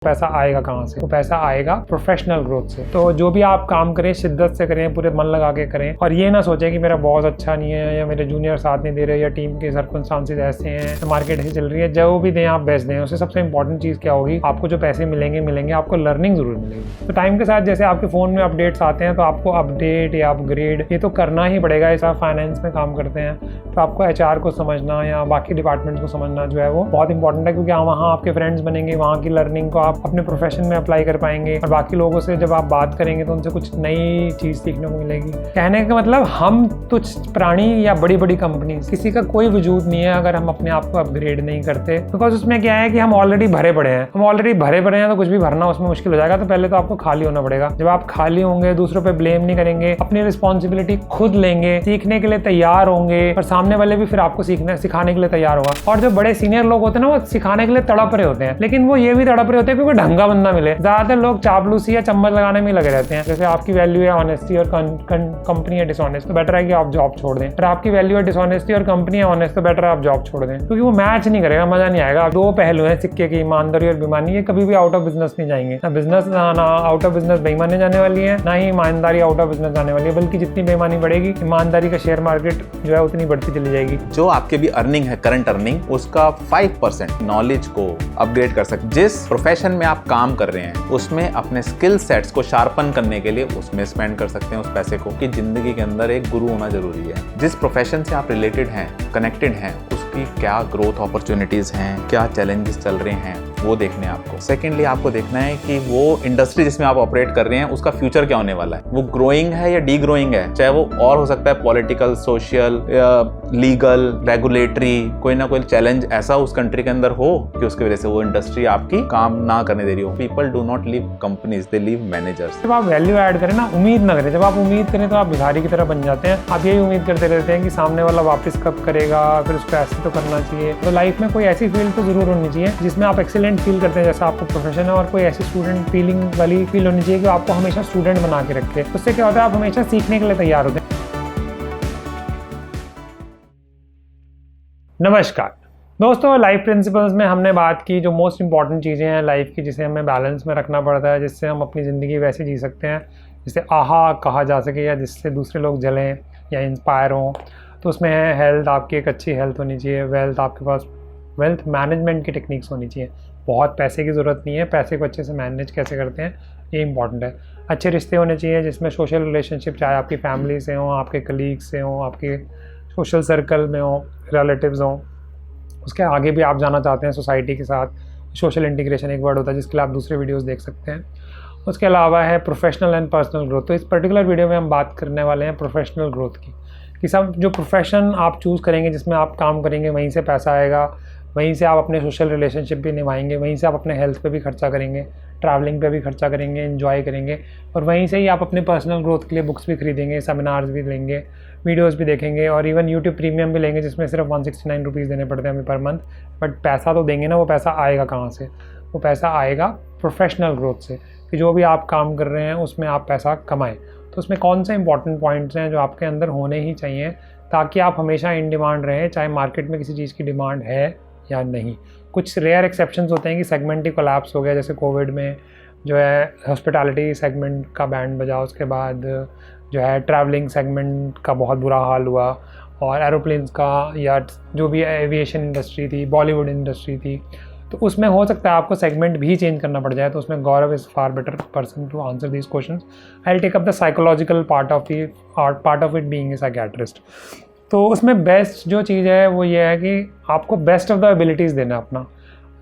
पैसा आएगा कहाँ से? तो पैसा आएगा प्रोफेशनल ग्रोथ से। तो जो भी आप काम करें शिद्दत से करें, पूरे मन लगा के करें और ये ना सोचें कि मेरा बॉस अच्छा नहीं है या मेरे जूनियर साथ नहीं दे रहे या टीम के सर्कमस्टांसेस ऐसे हैं, तो मार्केट ऐसी चल रही है। जो भी दें आप बेस्ट दें। उससे सबसे इंपॉर्टेंट चीज़ क्या होगी, आपको जो पैसे मिलेंगे आपको लर्निंग जरूर मिलेगी। तो टाइम के साथ जैसे आपके फ़ोन में अपडेट्स आते हैं तो आपको अपडेट या अपग्रेड ये तो करना ही पड़ेगा। इस आप फाइनेंस में काम करते हैं तो आपको HR को समझना या बाकी डिपार्टमेंट्स को समझना जो है वो बहुत इंपॉर्टेंट है, क्योंकि वहाँ आपके फ्रेंड्स बनेंगे, वहाँ की लर्निंग को आप अपने प्रोफेशन में अप्लाई कर पाएंगे और बाकी लोगों से जब आप बात करेंगे तो उनसे कुछ नई चीज़ सीखने को मिलेगी। कहने का मतलब हम तुच्छ प्राणी या बड़ी बड़ी कंपनी किसी का कोई वजूद नहीं है अगर हम अपने आप को अपग्रेड नहीं करते। बिकॉज उसमें क्या है कि हम ऑलरेडी भरे पड़े हैं, तो कुछ भी भरना उसमें मुश्किल हो जाएगा। तो पहले तो आपको खाली होना पड़ेगा। जब आप खाली होंगे, दूसरों पे ब्लेम नहीं करेंगे, अपनी रिस्पॉन्सिबिलिटी खुद लेंगे, सीखने के लिए तैयार होंगे और सामने वाले भी फिर आपको सिखाने के लिए तैयार होगा। और जो बड़े सीनियर लोग होते हैं ना वो सिखाने के लिए तड़प रहे होते हैं, लेकिन वो ये भी तड़प रहे होते हैं क्योंकि ढंगा बंदा मिले। ज्यादातर लोग चापलूसी या चम्मच लगाने में लगे रहते हैं। जैसे आपकी वैल्यू है ऑनेस्टी और कंपनी है डिसऑनेस्ट, तो बेटर है कि आप जॉब छोड़ दें। और आपकी वैल्यू है डिसऑनेस्टी और कंपनी है ऑनेस्ट, तो बेटर है आप जॉब छोड़ दें, क्योंकि वो मैच नहीं करेगा, मजा नहीं आएगा। दो पहलू हैं सिक्के की, ईमानदारी और बेईमानी। ये कभी भी आउट ऑफ बिजनेस नहीं जाएंगे। ना आउट ऑफ बिजनेस बेईमानी जाने वाली है, ना ही ईमानदारी आउट ऑफ बिजनेस जाने वाली है, बल्कि जितनी बेईमानी बढ़ेगी ईमानदारी का शेयर मार्केट जो है उतनी बढ़ती चली जाएगी। जो आपके भी अर्निंग है, करंट अर्निंग, उसका 5% नॉलेज को अपग्रेड कर सकते। जिस प्रोफेशन में आप काम कर रहे हैं उसमें अपने स्किल सेट्स को शार्पन करने के लिए उसमें स्पेंड कर सकते हैं उस पैसे को। कि जिंदगी के अंदर एक गुरु होना जरूरी है। जिस प्रोफेशन से आप रिलेटेड हैं, कनेक्टेड हैं, उसकी क्या ग्रोथ अपॉर्चुनिटीज हैं, क्या चैलेंजेस चल रहे हैं, वो देखने हैं आपको। सेकेंडली आपको देखना है कि वो इंडस्ट्री जिसमें आप ऑपरेट कर रहे हैं उसका फ्यूचर क्या होने वाला है। वो ग्रोइंग है या डी ग्रोइंग है, चाहे वो और हो सकता है पॉलिटिकल, सोशल, लीगल, रेगुलेटरी, कोई ना कोई चैलेंज ऐसा उस कंट्री के अंदर हो कि उसकी वजह से वो इंडस्ट्री आपकी काम ना करने दे रही हो। People do not leave companies, they leave managers. जब आप वैल्यू ऐड करें ना, उम्मीद ना करें। जब आप उम्मीद करें तो आप भिखारी की तरह बन जाते हैं। आप यही उम्मीद करते रहते हैं कि सामने वाला वापस कब करेगा, फिर उसको ऐसे तो करना चाहिए। तो लाइफ में कोई ऐसी फील्ड तो जरूर होनी चाहिए जिसमें आप एक्सीलेंट फील करते हैं, जैसा आपको प्रोफेशन है, और कोई ऐसी स्टूडेंट फीलिंग वाली फील होनी चाहिए कि आपको हमेशा स्टूडेंट बना के रखे। उससे क्या होता है, आप हमेशा सीखने के लिए तैयार होते हैं। नमस्कार दोस्तों, लाइफ प्रिंसिपल्स में हमने बात की जो मोस्ट इंपॉर्टेंट चीज़ें हैं लाइफ की, जिसे हमें बैलेंस में रखना पड़ता है, जिससे हम अपनी ज़िंदगी वैसे जी सकते हैं जिससे आहा कहा जा सके या जिससे दूसरे लोग जलें या इंस्पायर हों। तो उसमें है हेल्थ, आपकी एक अच्छी हेल्थ होनी चाहिए। वेल्थ, आपके पास वेल्थ मैनेजमेंट की टेक्निक्स होनी चाहिए। बहुत पैसे की ज़रूरत नहीं है, पैसे को अच्छे से मैनेज कैसे करते हैं ये इंपॉर्टेंट है। अच्छे रिश्ते होने चाहिए जिसमें सोशल रिलेशनशिप, चाहे आपकी फैमिली से हो, आपके कलीग से हो, आपके सोशल सर्कल में हो, रिलेटिव्स हों, उसके आगे भी आप जाना चाहते हैं सोसाइटी के साथ। सोशल इंटीग्रेशन एक वर्ड होता है जिसके लिए आप दूसरे वीडियोस देख सकते हैं। उसके अलावा है प्रोफेशनल एंड पर्सनल ग्रोथ। तो इस पर्टिकुलर वीडियो में हम बात करने वाले हैं प्रोफेशनल ग्रोथ की, कि सब जो प्रोफेशन आप चूज़ करेंगे, जिसमें आप काम करेंगे, वहीं से पैसा आएगा, वहीं से आप अपने सोशल रिलेशनशिप भी निभाएंगे, वहीं से आप अपने हेल्थ पे भी खर्चा करेंगे, ट्रैवलिंग पे भी खर्चा करेंगे, एंजॉय करेंगे, और वहीं से ही आप अपने पर्सनल ग्रोथ के लिए बुक्स भी खरीदेंगे, सेमिनार्स भी लेंगे, वीडियोस भी देखेंगे, और इवन यूट्यूब प्रीमियम भी लेंगे जिसमें सिर्फ 169 रुपीज़ देने पड़ते हैं हमें पर मंथ। बट पैसा तो देंगे ना, वो पैसा आएगा कहाँ से? वो पैसा आएगा प्रोफेशनल ग्रोथ से, कि जो भी आप काम कर रहे हैं उसमें आप पैसा कमाएं। तो उसमें कौन से इंपॉर्टेंट पॉइंट्स हैं जो आपके अंदर होने ही चाहिए ताकि आप हमेशा इन डिमांड रहें, चाहे मार्केट में किसी चीज़ की डिमांड है या नहीं। कुछ रेयर एक्सेप्शंस होते हैं कि सेगमेंट ही कोलैप्स हो गया, जैसे कोविड में जो है हॉस्पिटैलिटी सेगमेंट का बैंड बजा, उसके बाद जो है ट्रैवलिंग सेगमेंट का बहुत बुरा हाल हुआ, और एरोप्लेन्स का या जो भी एविएशन इंडस्ट्री थी, बॉलीवुड इंडस्ट्री थी, तो उसमें हो सकता है आपको सेगमेंट भी चेंज करना पड़ जाए। तो उसमें Gaurav is far better person to answer these questions. I will take up the psychological part of it being a psychiatrist. तो उसमें बेस्ट जो चीज़ है वो ये है कि आपको बेस्ट ऑफ द एबिलिटीज़ देना अपना।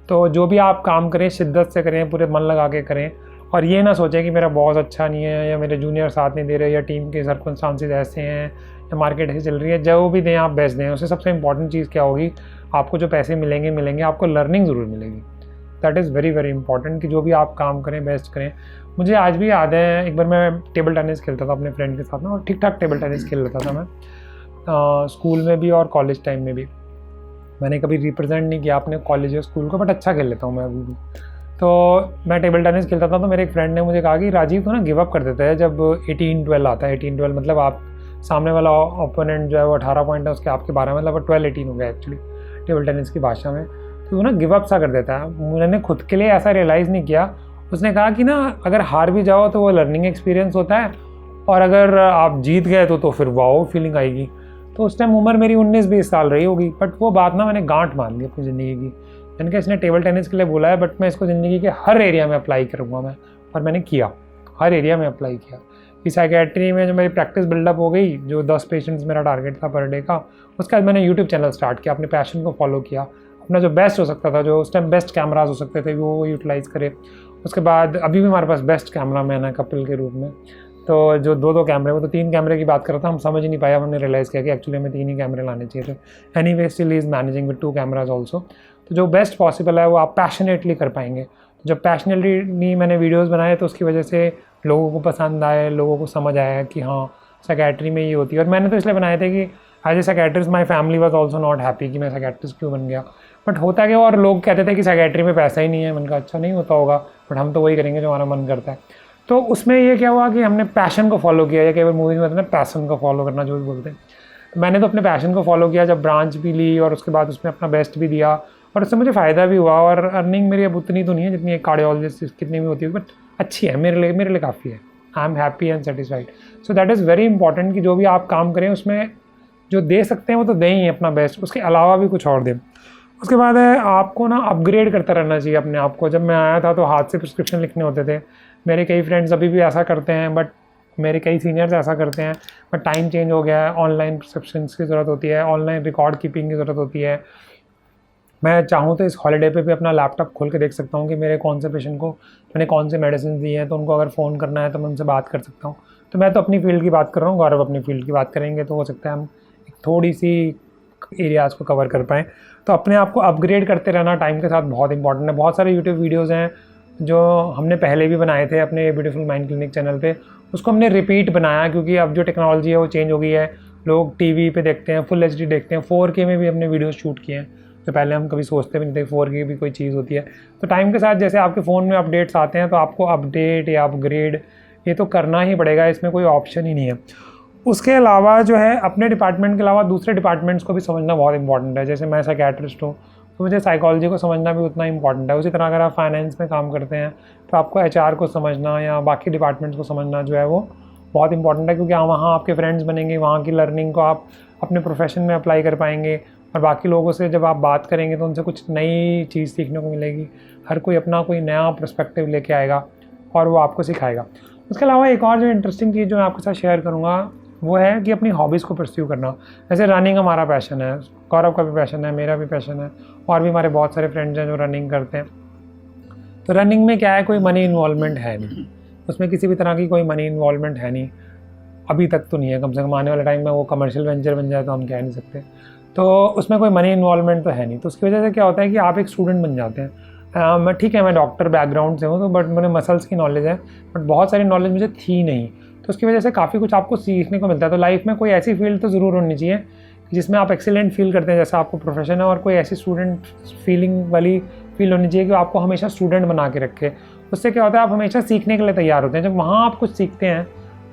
तो जो भी आप काम करें शिद्दत से करें, पूरे मन लगा के करें, और ये ना सोचें कि मेरा बॉस अच्छा नहीं है या मेरे जूनियर साथ नहीं दे रहे या टीम के सर्कमस्टांसेस ऐसे हैं या मार्केट ऐसी चल रही है। जो भी दें आप बेस्ट दें। उससे सबसे इंपॉर्टेंट चीज़ क्या होगी, आपको जो पैसे मिलेंगे आपको लर्निंग ज़रूर मिलेगी। That is very very important कि जो भी आप काम करें बेस्ट करें। मुझे आज भी याद है, एक बार मैं टेबल टेनिस खेलता था अपने फ्रेंड के साथ में, और ठीक ठाक टेबल टेनिस खेल लेता था मैं, स्कूल में भी और कॉलेज टाइम में भी। मैंने कभी रिप्रेजेंट नहीं किया अपने कॉलेज या स्कूल को, बट अच्छा खेल लेता हूँ मैं अभी भी। तो मैं टेबल टेनिस खेलता था, तो मेरे एक फ्रेंड ने मुझे कहा कि राजीव तो ना गिव अप कर देता है जब 18-12 आता है। 18-12 मतलब आप सामने वाला ओपोनेंट जो है वो 18 पॉइंट है, उसके आपके 12, मतलब 12-18 हो गया एक्चुअली टेबल टेनिस की भाषा में। तो वो ना गिव अप सा कर देता है। मैंने खुद के लिए ऐसा रियलाइज़ नहीं किया। उसने कहा कि ना अगर हार भी जाओ तो वो लर्निंग एक्सपीरियंस होता है, और अगर आप जीत गए तो फिर वाओ फीलिंग आएगी। तो उस टाइम उम्र मेरी 19-20 साल रही होगी, बट वो बात ना मैंने गांठ मान ली अपनी ज़िंदगी की। मैंने कहा इसने टेबल टेनिस के लिए बोला है, बट मैं इसको ज़िंदगी के हर एरिया में अप्लाई करूँगा मैं। और मैंने किया, हर एरिया में अप्लाई किया। कि साइकेट्री में जो मेरी प्रैक्टिस बिल्डअप हो गई, जो 10 पेशेंट्स मेरा टारगेट था पर डे का, उसके बाद मैंने यूट्यूब चैनल स्टार्ट किया, अपने पैशन को फॉलो किया, अपना जो बेस्ट हो सकता था, जो उस टाइम बेस्ट कैमराज हो सकते थे वो यूटिलाइज़ करे। उसके बाद अभी भी हमारे पास बेस्ट कैमरा मैन है कपिल के रूप में। तो जो 2 कैमरे, वो तो 3 कैमरे की बात कर रहा था, हम समझ ही नहीं पाया। हमने रियलाइज़ किया कि एक्चुअली हमें 3 ही कैमरे लाने चाहिए थे। Anyway still is managing with 2 cameras also. तो जो बेस्ट पॉसिबल है वो आप पैशनेटली कर पाएंगे। तो जब पैशनेटली मैंने वीडियोज़ बनाए तो उसकी वजह से लोगों को पसंद आए, लोगों को समझ आया कि हाँ साइकेट्री में ये होती है। और मैंने तो इसलिए बनाए थे कि as a psychiatrist my family was also not happy कि मैं साइकेट्रिस्ट क्यों बन गया। बट होता क्या, और लोग कहते थे कि साइकेट्री में पैसा ही नहीं है। मैंने कहा अच्छा नहीं होता होगा, बट हम तो वही करेंगे जो हमारा मन करता है। तो उसमें ये क्या हुआ कि हमने पैशन को फॉलो किया, या केवल मूवीज में होता है ना पैशन को फॉलो करना जो भी बोलते हैं। तो मैंने तो अपने पैशन को फॉलो किया, जब ब्रांच भी ली और उसके बाद उसमें अपना बेस्ट भी दिया, और उससे मुझे फ़ायदा भी हुआ। और अर्निंग मेरी अब उतनी तो नहीं है जितनी एक कार्डियोलॉजिस्ट कितनी भी होती है, बट अच्छी है मेरे लिए काफ़ी है। I am happy and satisfied. So that is very important कि जो भी आप काम करें उसमें जो दे सकते हैं वो तो दें ही अपना बेस्ट, उसके अलावा भी कुछ और दें। उसके बाद है आपको ना अपग्रेड करता रहना चाहिए अपने आप को। जब मैं आया था तो हाथ से प्रिस्क्रिप्शन लिखने होते थे। मेरे कई फ्रेंड्स अभी भी ऐसा करते हैं, बट मेरे कई सीनियर्स ऐसा करते हैं, बट टाइम चेंज हो गया है। ऑनलाइन प्रिस्क्रिप्शंस की ज़रूरत होती है, ऑनलाइन रिकॉर्ड कीपिंग की ज़रूरत होती है। मैं चाहूँ तो इस हॉलीडे पे भी अपना लैपटॉप खोल के देख सकता हूँ कि मेरे कौन से पेशेंट को मैंने कौन से मेडिसिन दी हैं, तो उनको अगर फ़ोन करना है तो मैं उनसे बात कर सकता हूँ। तो मैं तो अपनी फील्ड की बात कर रहा हूँ, गौरव अपनी फील्ड की बात करेंगे, तो हो सकता है हम एक थोड़ी सी एरियाज़ को कवर कर पाएँ। तो अपने आप को अपग्रेड करते रहना टाइम के साथ बहुत इंपॉर्टेंट है। बहुत सारे यूट्यूब वीडियोज़ हैं जो हमने पहले भी बनाए थे अपने ब्यूटीफुल माइंड क्लिनिक चैनल पे, उसको हमने रिपीट बनाया क्योंकि अब जो टेक्नोलॉजी है वो चेंज हो गई है। लोग टीवी पे देखते हैं, फुल एचडी देखते हैं, 4K में भी हमने वीडियो शूट किए हैं, तो पहले हम कभी सोचते भी नहीं थे 4K भी कोई चीज़ होती है। तो टाइम के साथ जैसे आपके फ़ोन में अपडेट्स आते हैं तो आपको अपडेट या अपग्रेड ये तो करना ही पड़ेगा, इसमें कोई ऑप्शन ही नहीं है। उसके अलावा जो है अपने डिपार्टमेंट के अलावा दूसरे डिपार्टमेंट्स को भी समझना बहुत इंपॉर्टेंट है। जैसे मैं साइकेट्रिस्ट हूँ तो मुझे साइकोलॉजी को समझना भी उतना इंपॉर्टेंट है। उसी तरह अगर आप फाइनेंस में काम करते हैं तो आपको HR को समझना या बाकी डिपार्टमेंट्स को समझना जो है वो बहुत इंपॉर्टेंट है, क्योंकि वहाँ आपके फ्रेंड्स बनेंगे, वहाँ की लर्निंग को आप अपने प्रोफेशन में अप्लाई कर पाएंगे, और बाकी लोगों से जब आप बात करेंगे तो उनसे कुछ नई चीज़ सीखने को मिलेगी। हर कोई अपना कोई नया पर्सपेक्टिव लेके आएगा और वो आपको सिखाएगा। उसके अलावा एक और जो इंटरेस्टिंग चीज़ जो मैं आपके साथ शेयर करूँगा वो है कि अपनी हॉबीज़ को परस्यू करना। जैसे रनिंग हमारा पैशन है, गौरव का भी पैशन है, मेरा भी पैशन है, और भी हमारे बहुत सारे फ्रेंड्स हैं जो रनिंग करते हैं। तो रनिंग में क्या है, कोई मनी इन्वॉल्वमेंट है नहीं, उसमें किसी भी तरह की कोई मनी इन्वॉल्वमेंट है नहीं, अभी तक तो नहीं है। कम से कम आने वाले टाइम में वो कमर्शियल वेंचर बन जाए तो हम कह नहीं सकते। तो उसमें कोई मनी इन्वॉल्वमेंट तो है नहीं। तो उसकी वजह से क्या होता है कि आप एक स्टूडेंट बन जाते हैं। मैं ठीक है, मैं डॉक्टर बैकग्राउंड से हूँ तो बट मुझे मसल्स की नॉलेज है, बट बहुत सारी नॉलेज मुझे थी नहीं। तो उसकी वजह से काफ़ी कुछ आपको सीखने को मिलता है। तो लाइफ में कोई ऐसी फील्ड तो ज़रूर होनी चाहिए जिसमें आप एक्सीलेंट फील करते हैं, जैसा आपको प्रोफेशन है, और कोई ऐसी स्टूडेंट फीलिंग वाली फील होनी चाहिए कि आपको हमेशा स्टूडेंट बना के रखे। उससे क्या होता है, आप हमेशा सीखने के लिए तैयार होते हैं। जब वहाँ आप कुछ सीखते हैं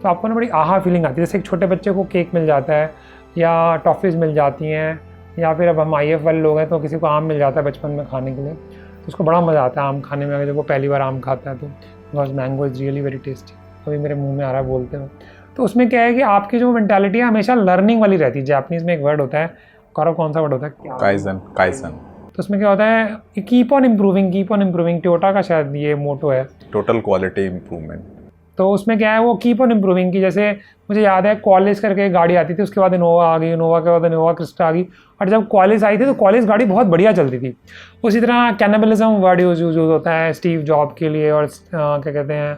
तो आपको ना बड़ी आहा फीलिंग आती है। जैसे एक छोटे बच्चे को केक मिल जाता है या टॉफ़ीज़ मिल जाती हैं, या फिर अब हम IF वाले लोग हैं तो किसी को आम मिल जाता है बचपन में खाने के लिए, तो उसको बड़ा मज़ा आता है आम खाने में। अगर जब वो पहली बार आम खाता है तो because mango is really very tasty, अभी मेरे मुंह में आ रहा है बोलते हो। तो उसमें क्या है कि आपकी जो मेंटालिटी है हमेशा लर्निंग वाली रहती है। जापानीज़ में एक वर्ड होता है, गौरव कौन सा वर्ड होता है? काइजन। तो उसमें क्या होता है, कीप ऑन इम्प्रूविंग। टोयोटा का शायद ये मोटो है, टोटल क्वालिटी इम्प्रूवमेंट। तो उसमें क्या है, वो कीप ऑन इम्प्रूविंग की। जैसे मुझे याद है कॉलेज करके गाड़ी आती थी, उसके बाद इनोवा आ गई, इनोवा के बाद इनोवा क्रिस्टा आ गई, और जब कॉलेज आई थी तो कॉलेज गाड़ी बहुत बढ़िया चलती थी। उसी तरह कैनिबलिज्म वर्ड यूज होता है स्टीव जॉब के लिए, और क्या कहते हैं,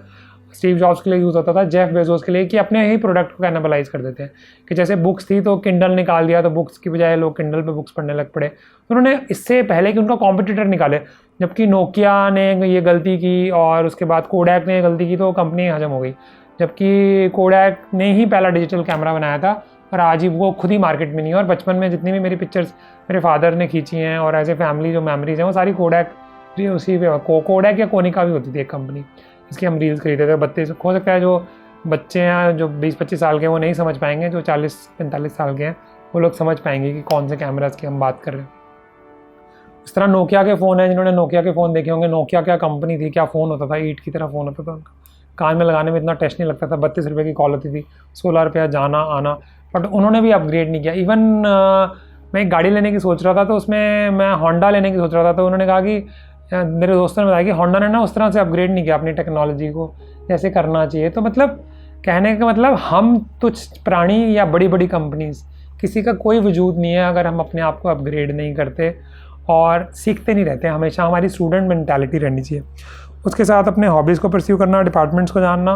स्टीव जॉब्स के लिए यूज़ होता था, जेफ बेजोस के लिए, कि अपने ही प्रोडक्ट को कैनिबलाइज कर देते हैं। कि जैसे बुक्स थी तो किंडल निकाल दिया, तो बुक्स की बजाय लोग किंडल पे बुक्स पढ़ने लग पड़े। उन्होंने इससे पहले कि उनका कॉम्पिटिटर निकाले, जबकि नोकिया ने ये गलती की और उसके बाद कोडैक ने ये गलती की, तो कंपनी हजम हो गई। जबकि कोडैक ने ही पहला डिजिटल कैमरा बनाया था और आज ही वो खुद ही मार्केट में नहीं है। और बचपन में जितनी भी मेरी पिक्चर्स मेरे फादर ने खींची हैं और एज ए फैमिली जो मेमोरीज हैं वो सारी कोडैक उसी पे, कोडैक या कोनिका भी होती थी एक कंपनी, इसकी हम रील्स खरीदते थे। 32 हो सकता है जो बच्चे हैं जो 20-25 साल के वो नहीं समझ पाएंगे, जो 40-45 साल के हैं वो लोग समझ पाएंगे कि कौन से कैमराज की हम बात कर रहे हैं। इस तरह नोकिया के फ़ोन है, जिन्होंने नोकिया के फ़ोन देखे होंगे, नोकिया क्या कंपनी थी, क्या फ़ोन होता था, ईंट की तरह फ़ोन होता था उनका, कान में लगाने में इतना टेस्ट नहीं लगता था, 32 रुपये की कॉल होती थी, 16 रुपया जाना आना। बट उन्होंने भी अपग्रेड नहीं किया। इवन मैं एक गाड़ी लेने की सोच रहा था, तो उसमें मैं होंडा लेने की सोच रहा था, तो उन्होंने कहा कि मेरे दोस्तों ने बताया कि होंडा ने ना उस तरह से अपग्रेड नहीं किया अपनी टेक्नोलॉजी को जैसे करना चाहिए। तो मतलब कहने का मतलब हम तुच्छ प्राणी या बड़ी बड़ी कंपनीज, किसी का कोई वजूद नहीं है अगर हम अपने आप को अपग्रेड नहीं करते और सीखते नहीं रहते। हमेशा हमारी स्टूडेंट मेंटालिटी रहनी चाहिए। उसके साथ अपने हॉबीज़ को परस्यू करना, डिपार्टमेंट्स को जानना।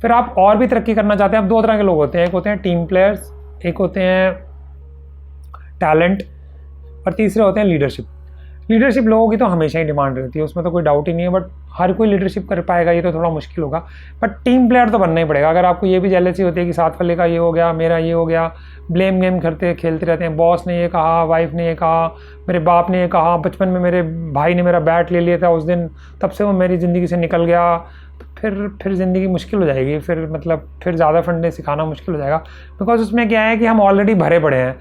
फिर आप और भी तरक्की करना चाहते हैं, अब 2 तरह के लोग होते हैं, एक होते हैं टीम प्लेयर्स, एक होते हैं टैलेंट, और तीसरे होते हैं लीडरशिप। लीडरशिप लोगों की तो हमेशा ही डिमांड रहती है, उसमें तो कोई डाउट ही नहीं है। बट हर कोई लीडरशिप कर पाएगा ये तो थोड़ा मुश्किल होगा। बट टीम प्लेयर तो बनना ही पड़ेगा। अगर आपको ये भी जेलसी होती है कि साथ वाले का ये हो गया, मेरा ये हो गया, ब्लेम गेम खेलते रहते हैं, बॉस ने ये कहा, वाइफ ने ये कहा, मेरे बाप ने ये कहा, बचपन में मेरे भाई ने मेरा बैट ले लिया था उस दिन, तब से वो मेरी ज़िंदगी से निकल गया, तो फिर ज़िंदगी मुश्किल हो जाएगी। फिर ज़्यादा फंडे सिखाना मुश्किल हो जाएगा। बिकॉज उसमें क्या है कि हम ऑलरेडी भरे पड़े हैं,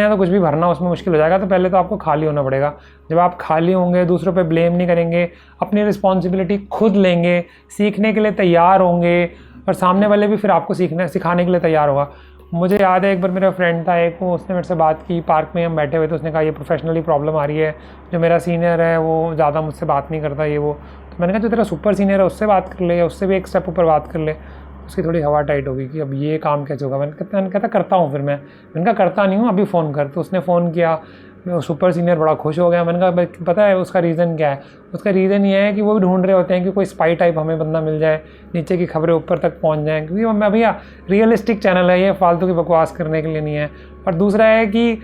तो कुछ भी भरना उसमें मुश्किल हो जाएगा। तो पहले तो आपको खाली होना पड़ेगा। जब आप खाली होंगे, दूसरों पे ब्लेम नहीं करेंगे, अपनी रिस्पॉन्सिबिलिटी खुद लेंगे, सीखने के लिए तैयार होंगे, और सामने वाले भी फिर आपको सिखाने के लिए तैयार होगा। मुझे याद है एक बार मेरा फ्रेंड था एक, वो उसने मेरे से बात की, पार्क में हम बैठे हुए थे, उसने कहा ये प्रोफेशनली प्रॉब्लम आ रही है, जो मेरा सीनियर है वो ज़्यादा मुझसे बात नहीं करता, ये वो। तो मैंने कहा जो तेरा सुपर सीनियर है उससे बात कर ले, या उससे भी एक स्टेप ऊपर बात कर ले। उसकी थोड़ी हवा टाइट होगी कि अब ये काम कैसे होगा। मैंने कहता करता हूँ, फिर मैंने कहा करता नहीं हूँ, अभी फ़ोन कर। तो उसने फ़ोन किया, सुपर सीनियर बड़ा खुश हो गया। मैंने कहा पता है उसका रीज़न क्या है? उसका रीज़न ये है कि वो भी ढूंढ रहे होते हैं कि कोई स्पाई टाइप हमें बंदा मिल जाए, नीचे की खबरें ऊपर तक पहुंच जाएं, क्योंकि मैं भैया रियलिस्टिक चैनल है ये, फालतू की बकवास करने के लिए नहीं है। और दूसरा है कि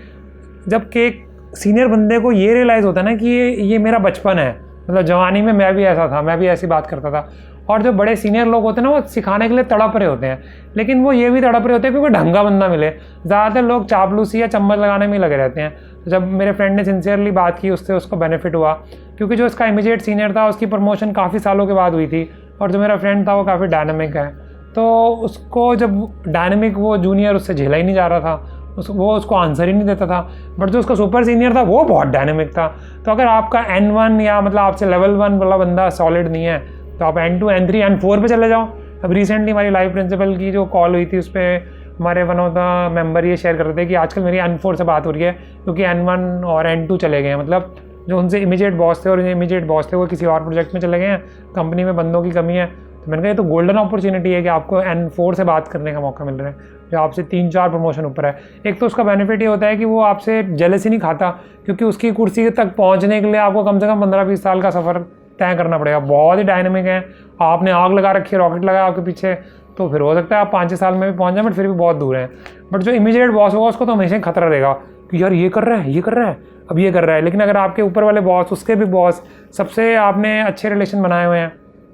जब कि एक सीनियर बंदे को ये रियलाइज़ होता है ना कि ये मेरा बचपन है, मतलब जवानी में मैं भी ऐसा था, मैं भी ऐसी बात करता था। और जो बड़े सीनियर लोग होते हैं ना, वो सिखाने के लिए तड़प रहे होते हैं, लेकिन वो ये भी तड़प रहे होते हैं क्योंकि ढंगा बंदा मिले। ज़्यादातर लोग चापलूसी या चम्मच लगाने में ही लगे रहते हैं। तो जब मेरे फ्रेंड ने सिंसियरली बात की, उससे उसको बेनिफिट हुआ, क्योंकि जो उसका इमीडिएट सीनियर था उसकी प्रमोशन काफ़ी सालों के बाद हुई थी, और जो मेरा फ्रेंड था वो काफ़ी डायनामिक है। तो उसको जब डायनामिक वो जूनियर उससे झेला ही नहीं जा रहा था, वो उसको आंसर ही नहीं देता था। बट जो उसका सुपर सीनियर था वो बहुत डायनेमिक था। तो अगर आपका N1 या मतलब आपसे लेवल 1 वाला बंदा सॉलिड नहीं है, तो आप N2, N3, N4 पे चले जाओ। अब रिसेंटली हमारी लाइफ प्रिंसिपल की जो कॉल हुई थी, उस पर हमारे वन ऑफ द मेंबर ये शेयर कर रहे थे कि आजकल मेरी N4 से बात हो रही है, क्योंकि N1 और N2 चले गए हैं। मतलब जो उनसे इमीडिएट बॉस थे और इमीडिएट बॉस थे वो किसी और प्रोजेक्ट में चले गए हैं, कंपनी में बंदों की कमी है। तो मैंने कहा ये तो गोल्डन अपॉर्चुनिटी है कि आपको N4 से बात करने का मौका मिल रहा है, जो आपसे 3-4 प्रमोशन ऊपर है। एक तो उसका बेनिफिट ये होता है कि वो आपसे जेलसी नहीं खाता, क्योंकि उसकी कुर्सी तक पहुंचने के लिए आपको कम से कम 15-20 साल का सफ़र तय करना पड़ेगा। बहुत ही डायनेमिक है, आपने आग लगा रखी है, रॉकेट लगाया आपके पीछे, तो फिर हो सकता है आप 5-6 साल में भी पहुँच जाए, बट फिर भी बहुत दूर है। बट जो इमीडिएट बॉस होगा उसको तो हमेशा ही खतरा रहेगा कि यार ये कर रहा है, ये कर रहा है, अब ये कर रहा है। लेकिन अगर आपके ऊपर वाले बॉस, उसके भी बॉस, सबसे आपने अच्छे रिलेशन बनाए हुए हैं,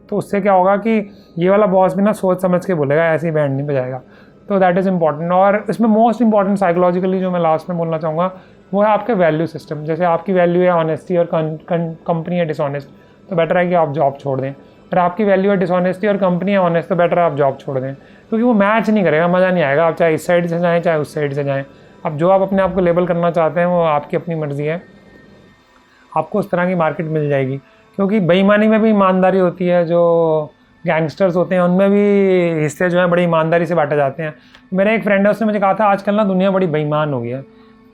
तो उससे क्या होगा कि ये वाला बॉस भी ना सोच समझ के बोलेगा, ऐसे ही बैंड नहीं बजाएगा। तो दैट इज़ इंपॉर्टेंट। और इसमें मोस्ट इंपॉर्टेंट साइकोलॉजिकली जो मैं लास्ट में बोलना चाहूँगा वो है आपके वैल्यू सिस्टम। जैसे आपकी वैल्यू है ऑनेस्टी और कंपनी है डिसऑनेस्ट, तो बेटर है कि आप जॉब छोड़ दें। और आपकी वैल्यू है डिसऑनेस्टी और कंपनी है ऑनेस्ट, तो बेटर है आप जॉब छोड़ दें, क्योंकि वो मैच नहीं करेगा, मज़ा नहीं आएगा। आप चाहे इस साइड से जाएँ चाहे उस साइड से जाएँ, अब जो आप अपने आप को लेबल करना चाहते हैं वो आपकी अपनी मर्ज़ी है, आपको उस तरह की मार्केट मिल जाएगी। क्योंकि बेईमानी में भी ईमानदारी होती है, जो गैंगस्टर्स होते हैं उनमें भी हिस्से जो हैं बड़ी ईमानदारी से बांटे जाते हैं। मेरा एक फ्रेंड है, उसने मुझे कहा था आजकल ना दुनिया बड़ी बेईमान हो गई है।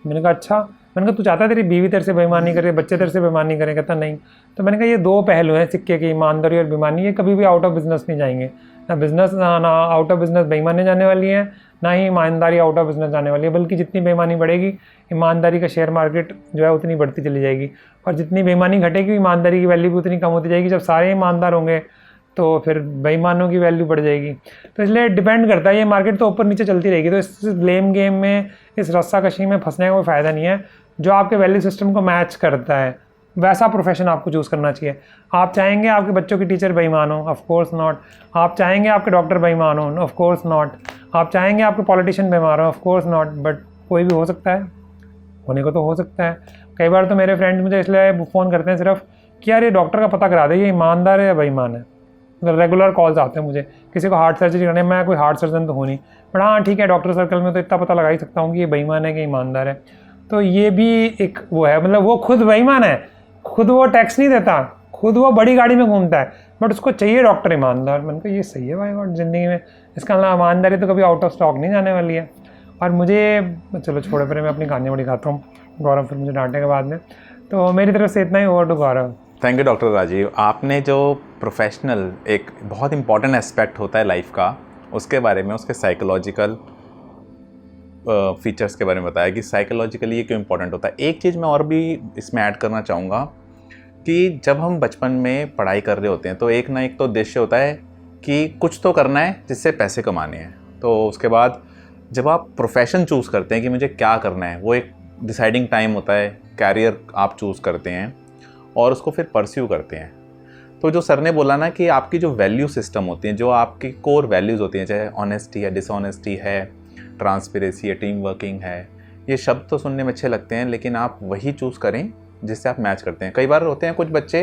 मैंने कहा अच्छा। मैंने कहा तू चाहता है तेरी बीवी तेरे से बेईमानी करे, बच्चे तेरे से बेईमानी करें? कहता नहीं। तो मैंने कहा ये 2 पहलू हैं सिक्के की, ईमानदारी और बेईमानी, ये कभी भी आउट ऑफ बिजनेस नहीं जाएंगे। ना आउट ऑफ बिजनेस बेईमानी जाने वाली है, ना ही ईमानदारी आउट ऑफ बिजनेस जाने वाली है। बल्कि जितनी बेईमानी बढ़ेगी, ईमानदारी का शेयर मार्केट जो है उतनी बढ़ती चली जाएगी, और जितनी बेईमानी घटेगी ईमानदारी की वैल्यू भी उतनी कम होती जाएगी। जब सारे ईमानदार होंगे तो फिर बेईमानों की वैल्यू बढ़ जाएगी। तो इसलिए डिपेंड करता है, ये मार्केट तो ऊपर नीचे चलती रहेगी। तो इस ब्लेम गेम में, इस रस्साकशी में फंसने का कोई फ़ायदा नहीं है। जो आपके वैल्यू सिस्टम को मैच करता है वैसा प्रोफेशन आपको चूज़ करना चाहिए। आप चाहेंगे आपके बच्चों की टीचर बेईमान हो? Of course not. आप चाहेंगे आपके डॉक्टर बेईमान हो? Of course not. आप चाहेंगे आपके पॉलिटिशियन बेईमान हो? Of course not. बट कोई भी हो सकता है, होने को तो हो सकता है। कई बार तो मेरे फ्रेंड्स मुझे इसलिए फ़ोन करते हैं सिर्फ कि यार ये डॉक्टर का पता करा दे, ये ईमानदार है या बेईमान है। मतलब रेगुलर कॉल्स आते हैं मुझे, किसी को हार्ट सर्जरी करनी है, मैं कोई हार्ट सर्जन तो हूँ नहीं, बट हाँ ठीक है, डॉक्टर सर्कल में तो इतना पता लगा ही सकता हूँ कि ये बेईमान है कि ईमानदार है। तो ये भी एक वो है, मतलब वो खुद बेईमान है, खुद वो टैक्स नहीं देता, खुद वो बड़ी गाड़ी में घूमता है, बट उसको चाहिए डॉक्टर ईमानदार। मैंने कहा ये सही है भाई, और ज़िंदगी में इसका मतलब ईमानदारी तो कभी आउट ऑफ स्टॉक नहीं जाने वाली है। और मुझे, चलो छोड़े फिर, मैं अपनी कहानी बड़ी खाता हूँ, गौरव फिर मुझे डांटेगा बाद में। तो मेरी तरफ से इतना ही, over to Gaurav. Thank you doctor Rajeev. आपने जो प्रोफेशनल एक बहुत इंपॉर्टेंट एस्पेक्ट होता है लाइफ का, उसके बारे में, उसके साइकोलॉजिकल फीचर्स के बारे में बताया कि साइकोलॉजिकली ये क्यों इंपॉर्टेंट होता है। एक चीज़ मैं और भी इसमें ऐड करना चाहूँगा कि जब हम बचपन में पढ़ाई कर रहे होते हैं तो एक ना एक तो उद्देश्य होता है कि कुछ तो करना है जिससे पैसे कमाने हैं। तो उसके बाद जब आप प्रोफेशन चूज़ करते हैं कि मुझे क्या करना है, वो एक डिसाइडिंग टाइम होता है, कैरियर आप चूज़ करते हैं और उसको फिर परस्यू करते हैं। तो जो सर ने बोला ना कि आपकी जो वैल्यू सिस्टम होती हैं, जो आपकी कोर वैल्यूज़ होती हैं, चाहे ऑनेस्टी है, डिसऑनेस्टी है, ट्रांसपेरेंसी है, टीम वर्किंग है, ये शब्द तो सुनने में अच्छे लगते हैं, लेकिन आप वही चूज़ करें जिससे आप मैच करते हैं। कई बार होते हैं कुछ बच्चे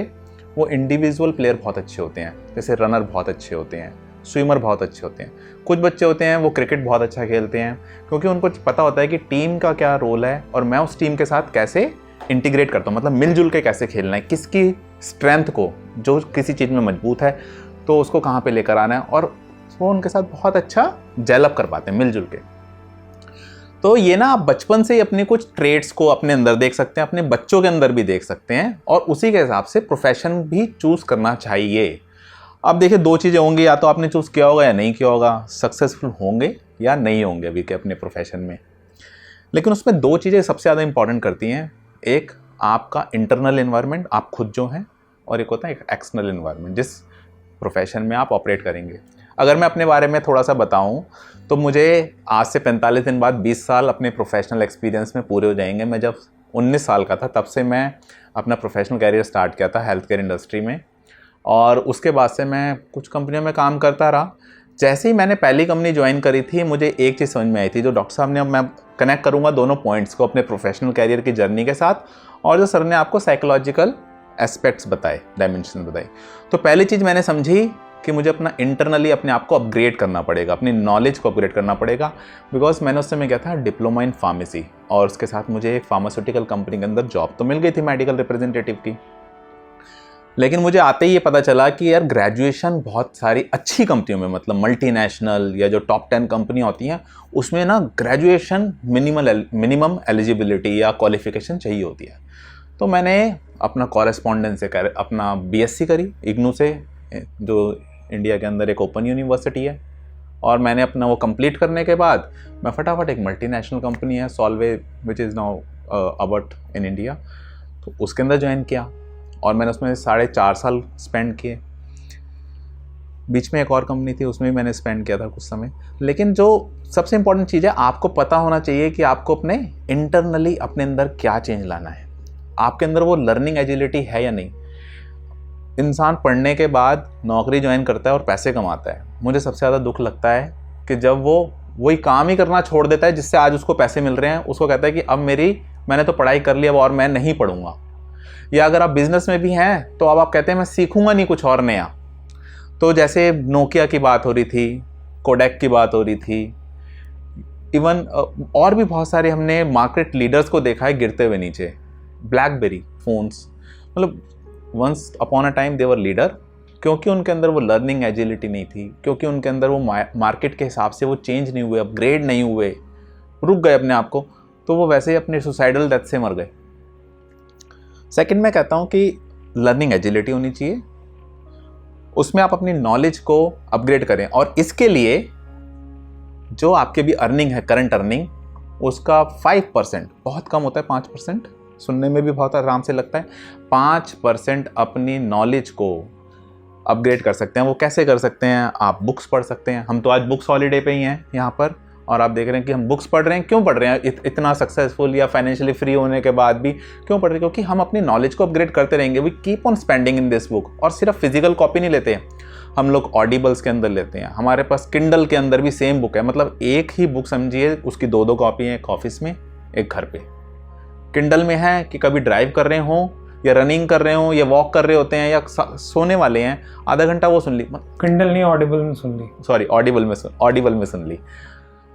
वो इंडिविजुअल प्लेयर बहुत अच्छे होते हैं, जैसे रनर बहुत अच्छे होते हैं, स्विमर बहुत अच्छे होते हैं। कुछ बच्चे होते हैं वो क्रिकेट बहुत अच्छा खेलते हैं, क्योंकि उनको पता होता है कि टीम का क्या रोल है और मैं उस टीम के साथ कैसे इंटीग्रेट करता हूँ, मतलब मिलजुल के कैसे खेलना है, किसकी स्ट्रेंथ को, जो किसी चीज़ में मजबूत है तो उसको कहाँ पे लेकर आना है, और वो उनके साथ बहुत अच्छा जेलअप कर पाते हैं मिलजुल के। तो ये ना आप बचपन से ही अपने कुछ ट्रेड्स को अपने अंदर देख सकते हैं, अपने बच्चों के अंदर भी देख सकते हैं, और उसी के हिसाब से प्रोफेशन भी चूज़ करना चाहिए। अब देखिए दो चीज़ें होंगी, या तो आपने चूज़ किया होगा या नहीं किया होगा, सक्सेसफुल होंगे या नहीं होंगे अभी के अपने प्रोफेशन में। लेकिन उसमें दो चीज़ें सबसे ज़्यादा इंपॉर्टेंट करती हैं, एक आपका इंटरनल एनवायरनमेंट, आप खुद जो हैं, और एक होता है एक एक्सटर्नल एनवायरनमेंट जिस प्रोफेशन में आप ऑपरेट करेंगे। अगर मैं अपने बारे में थोड़ा सा बताऊं तो मुझे आज से 45 दिन बाद 20 साल अपने प्रोफेशनल एक्सपीरियंस में पूरे हो जाएंगे। मैं जब 19 साल का था तब से मैं अपना प्रोफेशनल कैरियर स्टार्ट किया था हेल्थ केयर इंडस्ट्री में, और उसके बाद से मैं कुछ कंपनियों में काम करता रहा। जैसे ही मैंने पहली कंपनी ज्वाइन करी थी, मुझे एक चीज़ समझ में आई थी, जो डॉक्टर साहब ने, अब मैं कनेक्ट करूँगा दोनों पॉइंट्स को अपने प्रोफेशनल कैरियर की जर्नी के साथ, और जो सर ने आपको साइकोलॉजिकल एस्पेक्ट्स बताए, डायमेंशन बताए। तो पहली चीज़ मैंने समझी कि मुझे अपना इंटरनली अपने आप को अपग्रेड करना पड़ेगा, अपनी नॉलेज को अपग्रेड करना पड़ेगा। बिकॉज मैंने उस समय क्या था, डिप्लोमा इन फार्मेसी, और उसके साथ मुझे एक फार्मास्यूटिकल कंपनी के अंदर जॉब तो मिल गई थी मेडिकल रिप्रेजेंटेटिव की। लेकिन मुझे आते ही ये पता चला कि यार ग्रेजुएशन बहुत सारी अच्छी कंपनियों में, मतलब मल्टीनेशनल या जो टॉप 10 कंपनी होती हैं, उसमें ना ग्रेजुएशन मिनिमम एलिजिबिलिटी या क्वालिफिकेशन चाहिए होती है। तो मैंने अपना कॉरेस्पॉन्डेंस से अपना बीएससी करी इग्नू से, जो इंडिया के अंदर एक ओपन यूनिवर्सिटी है, और मैंने अपना वो कंप्लीट करने के बाद मैं फटाफट एक मल्टीनेशनल कंपनी है Solvay which is now about in India, तो उसके अंदर ज्वाइन किया, और मैंने उसमें 4.5 साल स्पेंड किए। बीच में एक और कंपनी थी, उसमें भी मैंने स्पेंड किया था कुछ समय। लेकिन जो सबसे इंपॉर्टेंट चीज़ है, आपको पता होना चाहिए कि आपको अपने इंटरनली अपने अंदर क्या चेंज लाना है, आपके अंदर वो लर्निंग एजिलिटी है या नहीं। इंसान पढ़ने के बाद नौकरी ज्वाइन करता है और पैसे कमाता है, मुझे सबसे ज़्यादा दुख लगता है कि जब वो वही काम ही करना छोड़ देता है जिससे आज उसको पैसे मिल रहे हैं, उसको कहता है कि अब मैंने तो पढ़ाई कर लिया और मैं नहीं पढ़ूंगा। या अगर आप बिजनेस में भी हैं तो अब आप कहते हैं मैं सीखूंगा नहीं कुछ और नया। तो जैसे नोकिया की बात हो रही थी, कोडेक की बात हो रही थी, इवन और भी बहुत सारे हमने मार्केट लीडर्स को देखा है गिरते हुए नीचे। ब्लैकबेरी फोन्स, मतलब once upon a time they were leader, क्योंकि उनके अंदर वो लर्निंग एजिलिटी नहीं थी, क्योंकि उनके अंदर वो मार्केट के हिसाब से वो चेंज नहीं हुए, अपग्रेड नहीं हुए, रुक गए अपने आप को, तो वो वैसे ही अपने सुसाइडल डेथ से मर गए। सेकंड मैं कहता हूँ कि लर्निंग एजिलिटी होनी चाहिए, उसमें आप अपनी नॉलेज को अपग्रेड करें, और इसके लिए जो आपके भी अर्निंग है, करंट अर्निंग, उसका 5%, बहुत कम होता है 5%, सुनने में भी बहुत आराम से लगता है, 5% अपनी नॉलेज को अपग्रेड कर सकते हैं। वो कैसे कर सकते हैं? आप बुक्स पढ़ सकते हैं। हम तो आज बुक्स हॉलीडे पे ही हैं यहाँ पर, और आप देख रहे हैं कि हम बुक्स पढ़ रहे हैं। क्यों पढ़ रहे हैं? इतना सक्सेसफुल या फाइनेंशियली फ्री होने के बाद भी क्यों पढ़ रहे हैं? क्योंकि हम अपनी नॉलेज को अपग्रेड करते रहेंगे। We keep on spending in this book. और सिर्फ फिजिकल कॉपी नहीं लेते हैं, हम लोग ऑडिबल्स के अंदर लेते हैं, हमारे पास किंडल के अंदर भी सेम बुक है, मतलब एक ही बुक समझिए, उसकी 2-2 कॉपी हैं, एक ऑफिस में एक घर पे। किंडल में है कि कभी ड्राइव कर रहे हों या रनिंग कर रहे हों या वॉक कर रहे होते हैं या सोने वाले हैं, आधा घंटा वो सुन ली। किंडल नहीं, ऑडिबल में सुन ली, सॉरी ऑडिबल में सुन ली।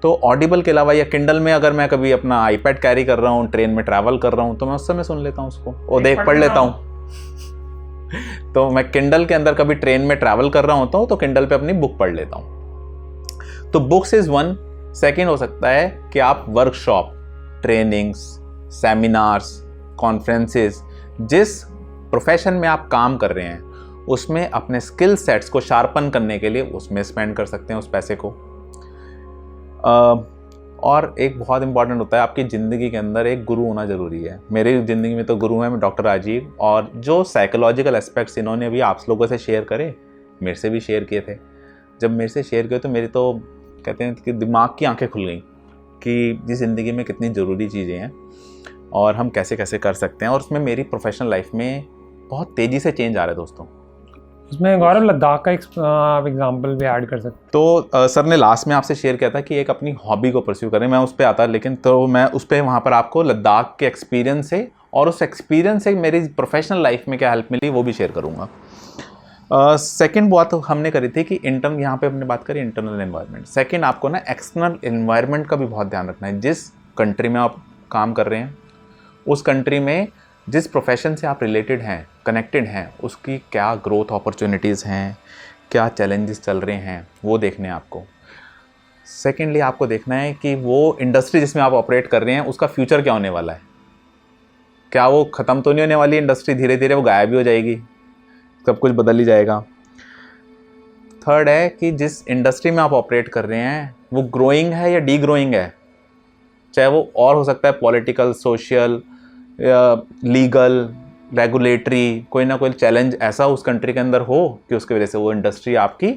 तो ऑडिबल के अलावा या किंडल में अगर मैं कभी अपना आईपैड कैरी कर रहा हूँ, ट्रेन में ट्रैवल कर रहा हूँ, तो मैं उस समय सुन लेता हूँ उसको, वो पढ़ लेता हूँ। तो मैं किंडल के अंदर कभी ट्रेन में ट्रैवल कर रहा होता हूँ तो किंडल पे अपनी बुक पढ़ लेता हूँ। तो बुक्स इज वन। सेकेंड हो सकता है कि आप वर्कशॉप, ट्रेनिंग्स, सेमिनार्स, कॉन्फ्रेंसेस, जिस प्रोफेशन में आप काम कर रहे हैं उसमें अपने स्किल सेट्स को शार्पन करने के लिए उसमें स्पेंड कर सकते हैं उस पैसे को। और एक बहुत इंपॉर्टेंट होता है, आपकी ज़िंदगी के अंदर एक गुरु होना ज़रूरी है। मेरी ज़िंदगी में तो गुरु हैं डॉक्टर राजीव, और जो साइकोलॉजिकल एस्पेक्ट्स इन्होंने अभी आप लोगों से शेयर करे, मेरे से भी शेयर किए थे। जब मेरे से शेयर किए तो मेरी तो कहते हैं कि दिमाग की आंखें खुल गई कि जिस ज़िंदगी में कितनी ज़रूरी चीज़ें हैं और हम कैसे कैसे कर सकते हैं। और उसमें मेरी प्रोफेशनल लाइफ में बहुत तेज़ी से चेंज आ रहा है दोस्तों। उसमें गौरव लद्दाख का आप एग्जांपल भी ऐड कर सकते। तो सर ने लास्ट में आपसे शेयर किया था कि एक अपनी हॉबी को परस्यू करें, मैं उस पर आता, लेकिन तो मैं उस पर वहाँ पर आपको लद्दाख के एक्सपीरियंस से और उस एक्सपीरियंस से मेरी प्रोफेशनल लाइफ में क्या हेल्प मिली वो भी शेयर करूँगा। सेकेंड बात हमने करी थी कि इंटरनल, यहाँ पे हमने बात करी इंटरनल एनवायरनमेंट। सेकेंड आपको ना एक्सटर्नल एनवायरनमेंट का भी बहुत ध्यान रखना है। जिस कंट्री में आप काम कर रहे हैं उस कंट्री में जिस प्रोफेशन से आप रिलेटेड हैं, कनेक्टेड हैं, उसकी क्या ग्रोथ अपॉर्चुनिटीज़ हैं, क्या चैलेंजेस चल रहे हैं, वो देखने हैं आपको। सेकेंडली आपको देखना है कि वो इंडस्ट्री जिसमें आप ऑपरेट कर रहे हैं उसका फ्यूचर क्या होने वाला है। क्या वो ख़त्म तो नहीं होने वाली इंडस्ट्री, धीरे धीरे वो गायब भी हो जाएगी, सब कुछ बदल ही जाएगा। थर्ड है कि जिस इंडस्ट्री में आप ऑपरेट कर रहे हैं वो ग्रोइंग है या डी ग्रोइंग है, चाहे वो और हो सकता है पॉलिटिकल, सोशल, लीगल, रेगुलेटरी, कोई ना कोई चैलेंज ऐसा उस कंट्री के अंदर हो कि उसकी वजह से वो इंडस्ट्री आपकी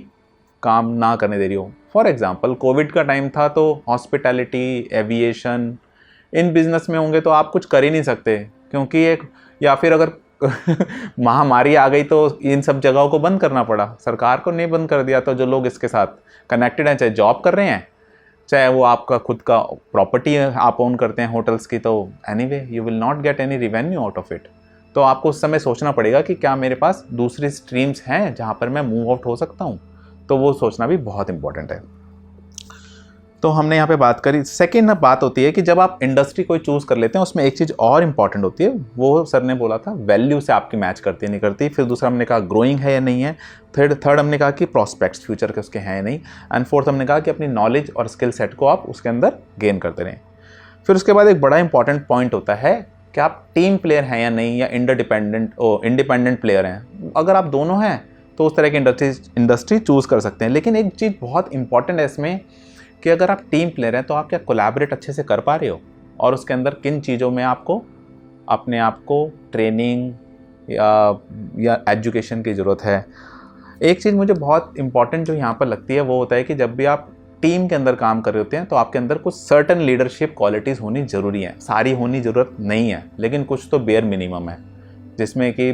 काम ना करने दे रही हो। फॉर एग्जांपल कोविड का टाइम था तो हॉस्पिटैलिटी, एविएशन, इन बिजनेस में होंगे तो आप कुछ कर ही नहीं सकते, क्योंकि एक, या फिर अगर महामारी आ गई तो इन सब जगहों को बंद करना पड़ा। सरकार को नहीं बंद कर दिया तो जो लोग इसके साथ कनेक्टेड हैं, चाहे जॉब कर रहे हैं, चाहे वो आपका खुद का प्रॉपर्टी आप ओन करते हैं होटल्स की, तो anyway you will not get any revenue out of it. तो आपको उस समय सोचना पड़ेगा कि क्या मेरे पास दूसरी स्ट्रीम्स हैं जहाँ पर मैं मूव आउट हो सकता हूँ, तो वो सोचना भी बहुत इंपॉर्टेंट है। तो हमने यहाँ पे बात करी। सेकेंड बात होती है कि जब आप इंडस्ट्री कोई चूज़ कर लेते हैं उसमें एक चीज़ और इंपॉर्टेंट होती है, वो सर ने बोला था वैल्यू से आपकी मैच करती है नहीं करती। फिर दूसरा हमने कहा ग्रोइंग है या नहीं है। थर्ड हमने कहा कि प्रॉस्पेक्ट्स फ्यूचर के उसके हैं या नहीं। एंड फोर्थ हमने कहा कि अपनी नॉलेज और स्किल सेट को आप उसके अंदर गेन करते रहें। फिर उसके बाद एक बड़ा इंपॉर्टेंट पॉइंट होता है कि आप टीम प्लेयर हैं या नहीं, या इंडिपेंडेंट प्लेयर हैं। अगर आप दोनों हैं तो उस तरह की इंडस्ट्री चूज़ कर सकते हैं। लेकिन एक चीज़ बहुत इंपॉर्टेंट है इसमें कि अगर आप टीम प्लेयर हैं तो आप क्या कोलैबोरेट अच्छे से कर पा रहे हो, और उसके अंदर किन चीज़ों में आपको अपने आप को ट्रेनिंग या एजुकेशन की ज़रूरत है। एक चीज़ मुझे बहुत इंपॉर्टेंट जो यहाँ पर लगती है वो होता है कि जब भी आप टीम के अंदर काम कर रहे होते हैं तो आपके अंदर कुछ सर्टन लीडरशिप क्वालिटीज़ होनी ज़रूरी हैं। सारी होनी ज़रूरत नहीं है, लेकिन कुछ तो बेयर मिनिमम है, जिसमें कि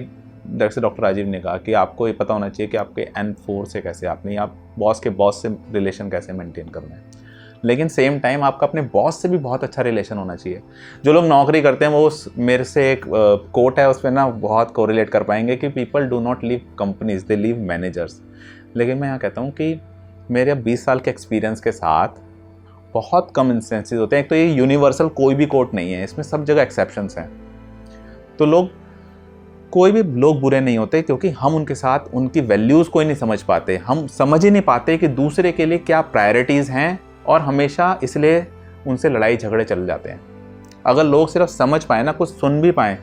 जैसे डॉक्टर राजीव ने कहा कि आपको ये पता होना चाहिए कि आपके N4 से कैसे, आपने आप बॉस के बॉस से रिलेशन कैसे मेंटेन करना है। लेकिन सेम टाइम आपका अपने बॉस से भी बहुत अच्छा रिलेशन होना चाहिए। जो लोग नौकरी करते हैं वो मेरे से एक कोट है उस पर ना बहुत कोरिलेट कर पाएंगे कि people do not leave companies, they leave managers. लेकिन मैं यहाँ कहता हूँ कि मेरे 20 साल के एक्सपीरियंस के साथ बहुत कम इंस्टेंसेस होते हैं। एक तो ये यूनिवर्सल कोई भी कोट नहीं है, इसमें सब जगह एक्सेप्शंस हैं। तो कोई भी लोग बुरे नहीं होते, क्योंकि हम उनके साथ उनकी वैल्यूज़ कोई नहीं समझ पाते। हम समझ ही नहीं पाते कि दूसरे के लिए क्या प्रायोरिटीज़ हैं, और हमेशा इसलिए उनसे लड़ाई झगड़े चल जाते हैं। अगर लोग सिर्फ समझ पाए ना, कुछ सुन भी पाएँ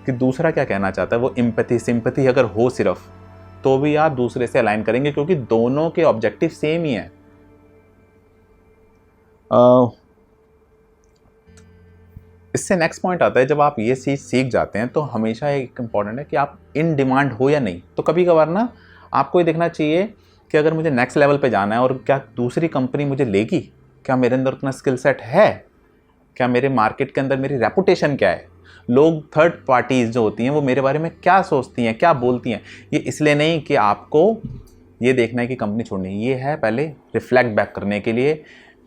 कि दूसरा क्या कहना चाहता है, वो एम्पैथी सिंपैथी अगर हो सिर्फ, तो भी आप दूसरे से अलाइन करेंगे, क्योंकि दोनों के ऑब्जेक्टिव सेम ही है। इससे नेक्स्ट पॉइंट आता है, जब आप ये चीज़ सीख जाते हैं तो हमेशा एक इम्पॉर्टेंट है कि आप इन डिमांड हो या नहीं। तो कभी कभार ना आपको ये देखना चाहिए कि अगर मुझे नेक्स्ट लेवल पे जाना है और क्या दूसरी कंपनी मुझे लेगी, क्या मेरे अंदर उतना स्किल सेट है, क्या मेरे मार्केट के अंदर मेरी रेपुटेशन क्या है, लोग थर्ड पार्टीज जो होती हैं वो मेरे बारे में क्या सोचती हैं, क्या बोलती हैं। ये इसलिए नहीं कि आपको ये देखना है कि कंपनी छोड़नी है, ये है पहले रिफ्लेक्ट बैक करने के लिए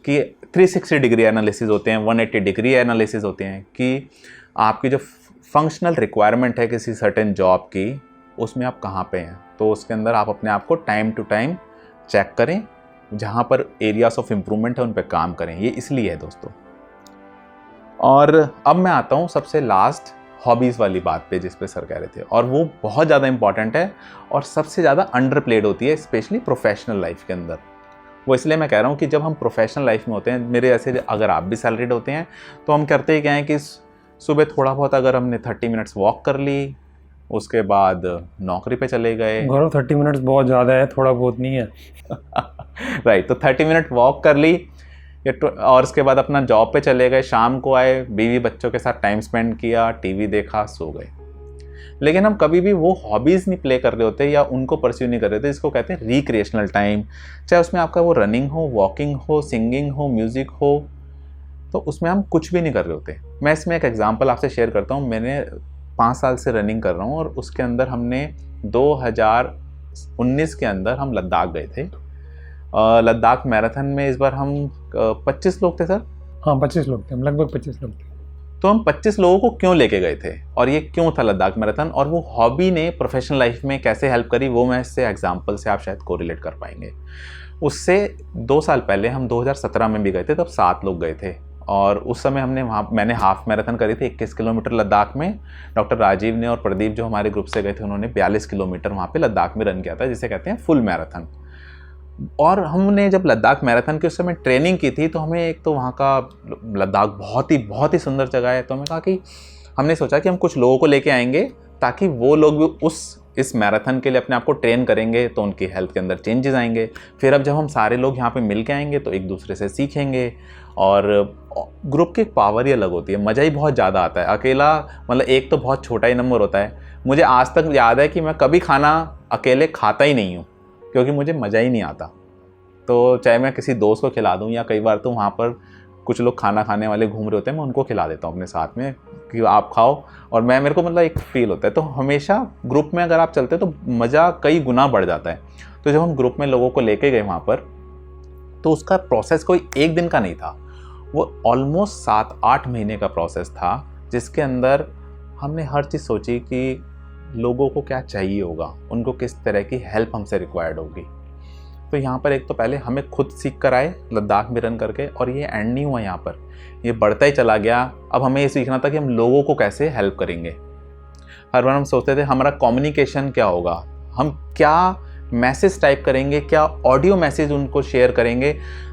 कि 360 डिग्री एनालिसिस होते हैं, 180 डिग्री एनालिसिस होते हैं कि आपकी जो फंक्शनल रिक्वायरमेंट है किसी सर्टेन जॉब की, उसमें आप कहाँ पे हैं। तो उसके अंदर आप अपने आप को टाइम टू टाइम चेक करें जहाँ पर एरियाज ऑफ इम्प्रूवमेंट है उन पर काम करें, ये इसलिए है दोस्तों। और अब मैं आता हूँ सबसे लास्ट हॉबीज़ वाली बात पे, जिस पे सर कह रहे थे, और वो बहुत ज़्यादा इंपॉर्टेंट है और सबसे ज़्यादा अंडर प्लेड होती है, स्पेशली प्रोफेशनल लाइफ के अंदर। वो इसलिए मैं कह रहा हूँ कि जब हम प्रोफेशनल लाइफ में होते हैं, मेरे ऐसे अगर आप भी सैलरीड होते हैं, तो हम करते ही क्या हैं कि सुबह थोड़ा बहुत अगर हमने 30 मिनट्स वॉक कर ली, उसके बाद नौकरी पे चले गए। गौरव 30 मिनट्स बहुत ज़्यादा है, थोड़ा बहुत नहीं है। राइट, तो 30 मिनट वॉक कर ली और उसके बाद अपना जॉब पे चले गए, शाम को आए, बीवी बच्चों के साथ टाइम स्पेंड किया, टीवी देखा, सो गए। लेकिन हम कभी भी वो हॉबीज़ नहीं प्ले कर रहे होते या उनको परस्यू नहीं कर रहे होते जिसको कहते हैं रिक्रिएशनल टाइम। चाहे उसमें आपका वो रनिंग हो, वॉकिंग हो, सिंगिंग हो, म्यूज़िक हो, तो उसमें हम कुछ भी नहीं कर रहे होते। मैं इसमें एक एग्जांपल आपसे शेयर करता हूँ। मैंने 5 साल से रनिंग कर रहा हूँ और उसके अंदर हमने 2019 के अंदर हम लद्दाख गए थे। लद्दाख मैराथन में इस बार हम 25 लोग थे सर। हाँ 25 लोग थे, हम लगभग 25 लोग थे। तो हम 25 लोगों को क्यों लेके गए थे और ये क्यों था लद्दाख मैराथन, और वो हॉबी ने प्रोफेशनल लाइफ में कैसे हेल्प करी, वो मैं इससे एग्जांपल से आप शायद कोरिलेट कर पाएंगे। उससे 2 साल पहले हम 2017 में भी गए थे, तब 7 लोग गए थे और उस समय मैंने हाफ मैराथन करी थी 21 किलोमीटर लद्दाख में। डॉक्टर राजीव ने और प्रदीप जो हमारे ग्रुप से गए थे, उन्होंने 42 किलोमीटर वहाँ पे लद्दाख में रन किया था, जिसे कहते हैं फुल मैराथन। और हमने जब लद्दाख मैराथन की उस समय ट्रेनिंग की थी, तो हमें एक तो वहाँ का लद्दाख बहुत ही सुंदर जगह है, तो हमें कहा कि हमने सोचा कि हम कुछ लोगों को लेके आएंगे ताकि वो लोग भी इस मैराथन के लिए अपने आप को ट्रेन करेंगे, तो उनकी हेल्थ के अंदर चेंजेस आएंगे। फिर अब जब हम सारे लोग यहाँ पे मिल के आएंगे तो एक दूसरे से सीखेंगे और ग्रुप की पावर ही अलग होती है, मज़ा ही बहुत ज़्यादा आता है। अकेला मतलब एक तो बहुत छोटा ही नंबर होता है। मुझे आज तक याद है कि मैं कभी खाना अकेले खाता ही नहीं हूँ क्योंकि मुझे मज़ा ही नहीं आता। तो चाहे मैं किसी दोस्त को खिला दूँ या कई बार तो वहाँ पर कुछ लोग खाना खाने वाले घूम रहे होते हैं, मैं उनको खिला देता हूँ अपने साथ में कि आप खाओ, और मेरे को मतलब एक फ़ील होता है। तो हमेशा ग्रुप में अगर आप चलते हैं तो मज़ा कई गुना बढ़ जाता है। तो जब हम ग्रुप में लोगों को लेके गए वहाँ पर, तो उसका प्रोसेस कोई एक दिन का नहीं था, वो ऑलमोस्ट 7-8 महीने का प्रोसेस था, जिसके अंदर हमने हर चीज़ सोची कि लोगों को क्या चाहिए होगा, उनको किस तरह की हेल्प हमसे रिक्वायर्ड होगी। तो यहाँ पर एक तो पहले हमें खुद सीख कर आए लद्दाख में रन करके, और ये एंड नहीं हुआ, यहाँ पर ये बढ़ता ही चला गया। अब हमें ये सीखना था कि हम लोगों को कैसे हेल्प करेंगे। हर बार हम सोचते थे हमारा कम्युनिकेशन क्या होगा, हम क्या मैसेज टाइप करेंगे, क्या ऑडियो मैसेज उनको शेयर करेंगे।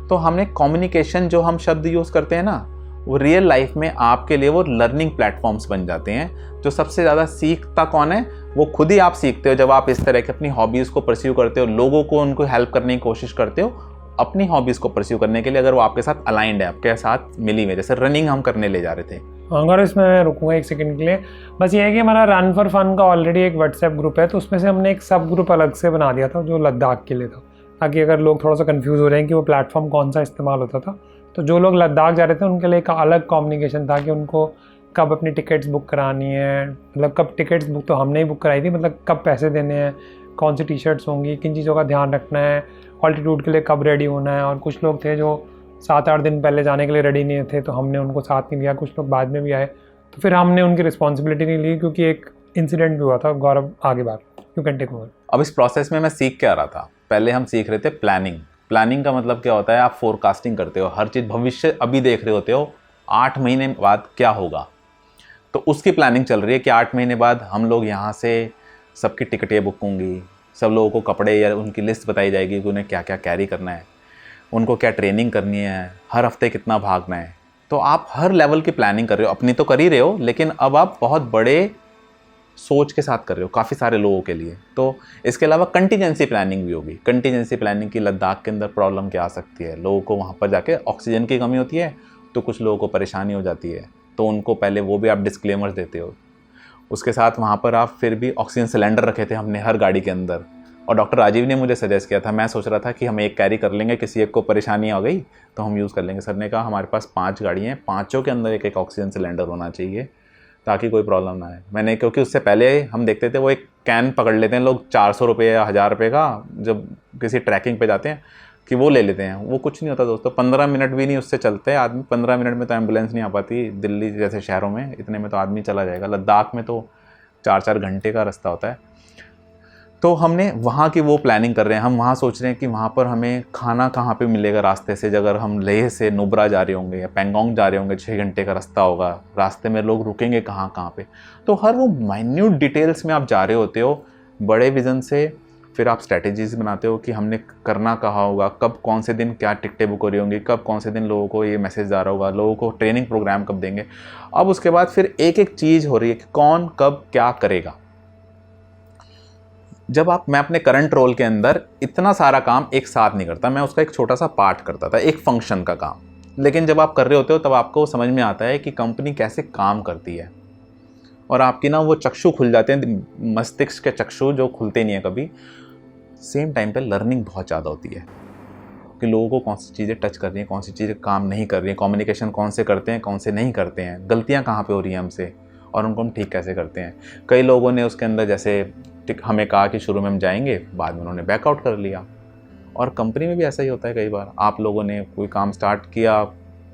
तो हमने कम्युनिकेशन, जो हम शब्द यूज़ करते हैं ना, वो रियल लाइफ में आपके लिए वो लर्निंग प्लेटफॉर्म्स बन जाते हैं। जो सबसे ज़्यादा सीखता कौन है, वो खुद ही आप सीखते हो जब आप इस तरह की अपनी हॉबीज़ को परस्यू करते हो, लोगों को उनको हेल्प करने की कोशिश करते हो अपनी हॉबीज़ को परस्यू करने के लिए, अगर वो आपके साथ अलाइंड है, आपके साथ मिली हुई। जैसे रनिंग हम करने ले जा रहे थे। अगर इसमें मैं रुकूंगा 1 सेकंड के लिए, बस ये है कि हमारा रन फॉर फन का ऑलरेडी एक व्हाट्सएप ग्रुप है, तो उसमें से हमने एक सब ग्रुप अलग से बना दिया था जो लद्दाख के लिए था, ताकि अगर लोग थोड़ा सा कंफ्यूज हो रहे हैं कि वो प्लेटफॉर्म कौन सा इस्तेमाल होता था, तो जो लोग लद्दाख जा रहे थे उनके लिए एक अलग कम्युनिकेशन था कि उनको कब अपनी टिकट्स बुक करानी है, मतलब कब टिकट्स बुक तो हमने ही बुक कराई थी, मतलब कब पैसे देने हैं, कौन सी टी शर्ट्स होंगी, किन चीज़ों का ध्यान रखना है, ऑल्टीट्यूड के लिए कब रेडी होना है। और कुछ लोग थे जो 7-8 दिन पहले जाने के लिए रेडी नहीं थे, तो हमने उनको साथ नहीं लिया, कुछ लोग बाद में भी आए, तो फिर हमने उनकी रिस्पॉन्सिबिलिटी नहीं ली क्योंकि एक इंसिडेंट भी हुआ था। गौरव आगे बात, यू कैन टेक ओवर। अब इस प्रोसेस में मैं सीख क्या रहा था, पहले हम सीख रहे थे प्लानिंग का मतलब क्या होता है, आप फोरकास्टिंग करते हो, हर चीज़ भविष्य अभी देख रहे होते हो, 8 महीने बाद क्या होगा, तो उसकी प्लानिंग चल रही है कि 8 महीने बाद हम लोग यहाँ से सबकी टिकटें बुक होंगी, सब लोगों को कपड़े या उनकी लिस्ट बताई जाएगी कि उन्हें क्या क्या कैरी करना है, उनको क्या ट्रेनिंग करनी है, हर हफ्ते कितना भागना है। तो आप हर लेवल की प्लानिंग कर रहे हो, अपनी तो कर ही रहे हो, लेकिन अब आप बहुत बड़े सोच के साथ कर रहे हो काफ़ी सारे लोगों के लिए। तो इसके अलावा कंटीजेंसी प्लानिंग भी होगी। कंटीजेंसी प्लानिंग की लद्दाख के अंदर प्रॉब्लम क्या आ सकती है, लोगों को वहाँ पर जाके ऑक्सीजन की कमी होती है, तो कुछ लोगों को परेशानी हो जाती है, तो उनको पहले वो भी आप डिस्क्लेमर्स देते हो। उसके साथ वहाँ पर आप फिर भी ऑक्सीजन सिलेंडर रखे थे हमने हर गाड़ी के अंदर, और डॉक्टर राजीव ने मुझे सजेस्ट किया था, मैं सोच रहा था कि हम एक कैरी कर लेंगे, किसी एक को परेशानी आ गई तो हम यूज़ कर लेंगे। सर ने कहा हमारे पास 5 गाड़ियाँ हैं, 5 के अंदर एक ऑक्सीजन सिलेंडर होना चाहिए ताकि कोई प्रॉब्लम ना आए। मैंने, क्योंकि उससे पहले हम देखते थे वो एक कैन पकड़ लेते हैं लोग 400 रुपये या 1000 रुपये का, जब किसी ट्रैकिंग पे जाते हैं कि वो ले लेते हैं, वो कुछ नहीं होता दोस्तों, 15 मिनट भी नहीं उससे चलते हैं आदमी। 15 मिनट में तो एम्बुलेंस नहीं आ पाती, दिल्ली जैसे शहरों में इतने में तो आदमी चला जाएगा, लद्दाख में तो 4-4 घंटे का रास्ता होता है। तो हमने वहाँ की वो प्लानिंग कर रहे हैं, हम वहाँ सोच रहे हैं कि वहाँ पर हमें खाना कहाँ पे मिलेगा रास्ते से। अगर हम लेह से नुब्रा जा रहे होंगे या पेंगोंग जा रहे होंगे, 6 घंटे का रास्ता होगा, रास्ते में लोग रुकेंगे कहाँ कहाँ पे। तो हर वो माइन्यूट डिटेल्स में आप जा रहे होते हो बड़े विज़न से। फिर आप स्ट्रैटेजीज बनाते हो कि हमने करना कहाँ होगा, कब कौन से दिन क्या टिकटें बुक हो रही होंगी, कब कौन से दिन लोगों को ये मैसेज आ रहा होगा, लोगों को ट्रेनिंग प्रोग्राम कब देंगे। अब उसके बाद फिर एक एक चीज़ हो रही है कि कौन कब क्या करेगा। जब मैं अपने करंट रोल के अंदर इतना सारा काम एक साथ नहीं करता, मैं उसका एक छोटा सा पार्ट करता था, एक फंक्शन का काम। लेकिन जब आप कर रहे होते हो तब आपको समझ में आता है कि कंपनी कैसे काम करती है, और आपकी ना वो चक्षु खुल जाते हैं, मस्तिष्क के चक्षु जो खुलते नहीं है कभी। सेम टाइम पे लर्निंग बहुत ज़्यादा होती है कि लोगों को कौन सी चीज़ें टच कर रही हैं, कौन सी चीज़ें काम नहीं कर रही हैं, कम्युनिकेशन कौन से करते हैं, कौन से नहीं करते हैं, गलतियाँ कहाँ पे हो रही हैं हमसे, और उनको हम ठीक कैसे करते हैं। कई लोगों ने उसके अंदर जैसे हमें कहा कि शुरू में हम जाएंगे, बाद में उन्होंने बैकआउट कर लिया। और कंपनी में भी ऐसा ही होता है कई बार, आप लोगों ने कोई काम स्टार्ट किया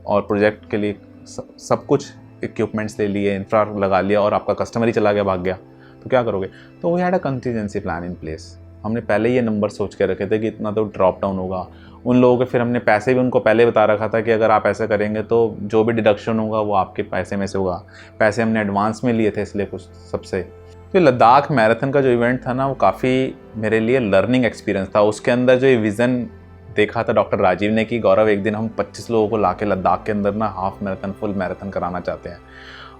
और प्रोजेक्ट के लिए सब कुछ इक्विपमेंट्स ले लिए, इंफ्रा लगा लिया, और आपका कस्टमर ही चला गया, भाग गया, तो क्या करोगे। तो we had a contingency plan in place. हमने पहले ये नंबर सोच के रखे थे कि इतना तो ड्रॉप डाउन होगा उन लोगों के। फिर हमने पैसे भी उनको पहले बता रखा था कि अगर आप ऐसा करेंगे तो जो भी डिडक्शन होगा वो आपके पैसे में से होगा। पैसे हमने एडवांस में लिए थे इसलिए कुछ सबसे। तो लद्दाख मैराथन का जो इवेंट था ना, वो काफ़ी मेरे लिए लर्निंग एक्सपीरियंस था। उसके अंदर जो ये विज़न देखा था डॉक्टर राजीव ने कि गौरव एक दिन हम 25 लोगों को ला के लद्दाख के अंदर ना हाफ मैराथन फुल मैराथन कराना चाहते हैं।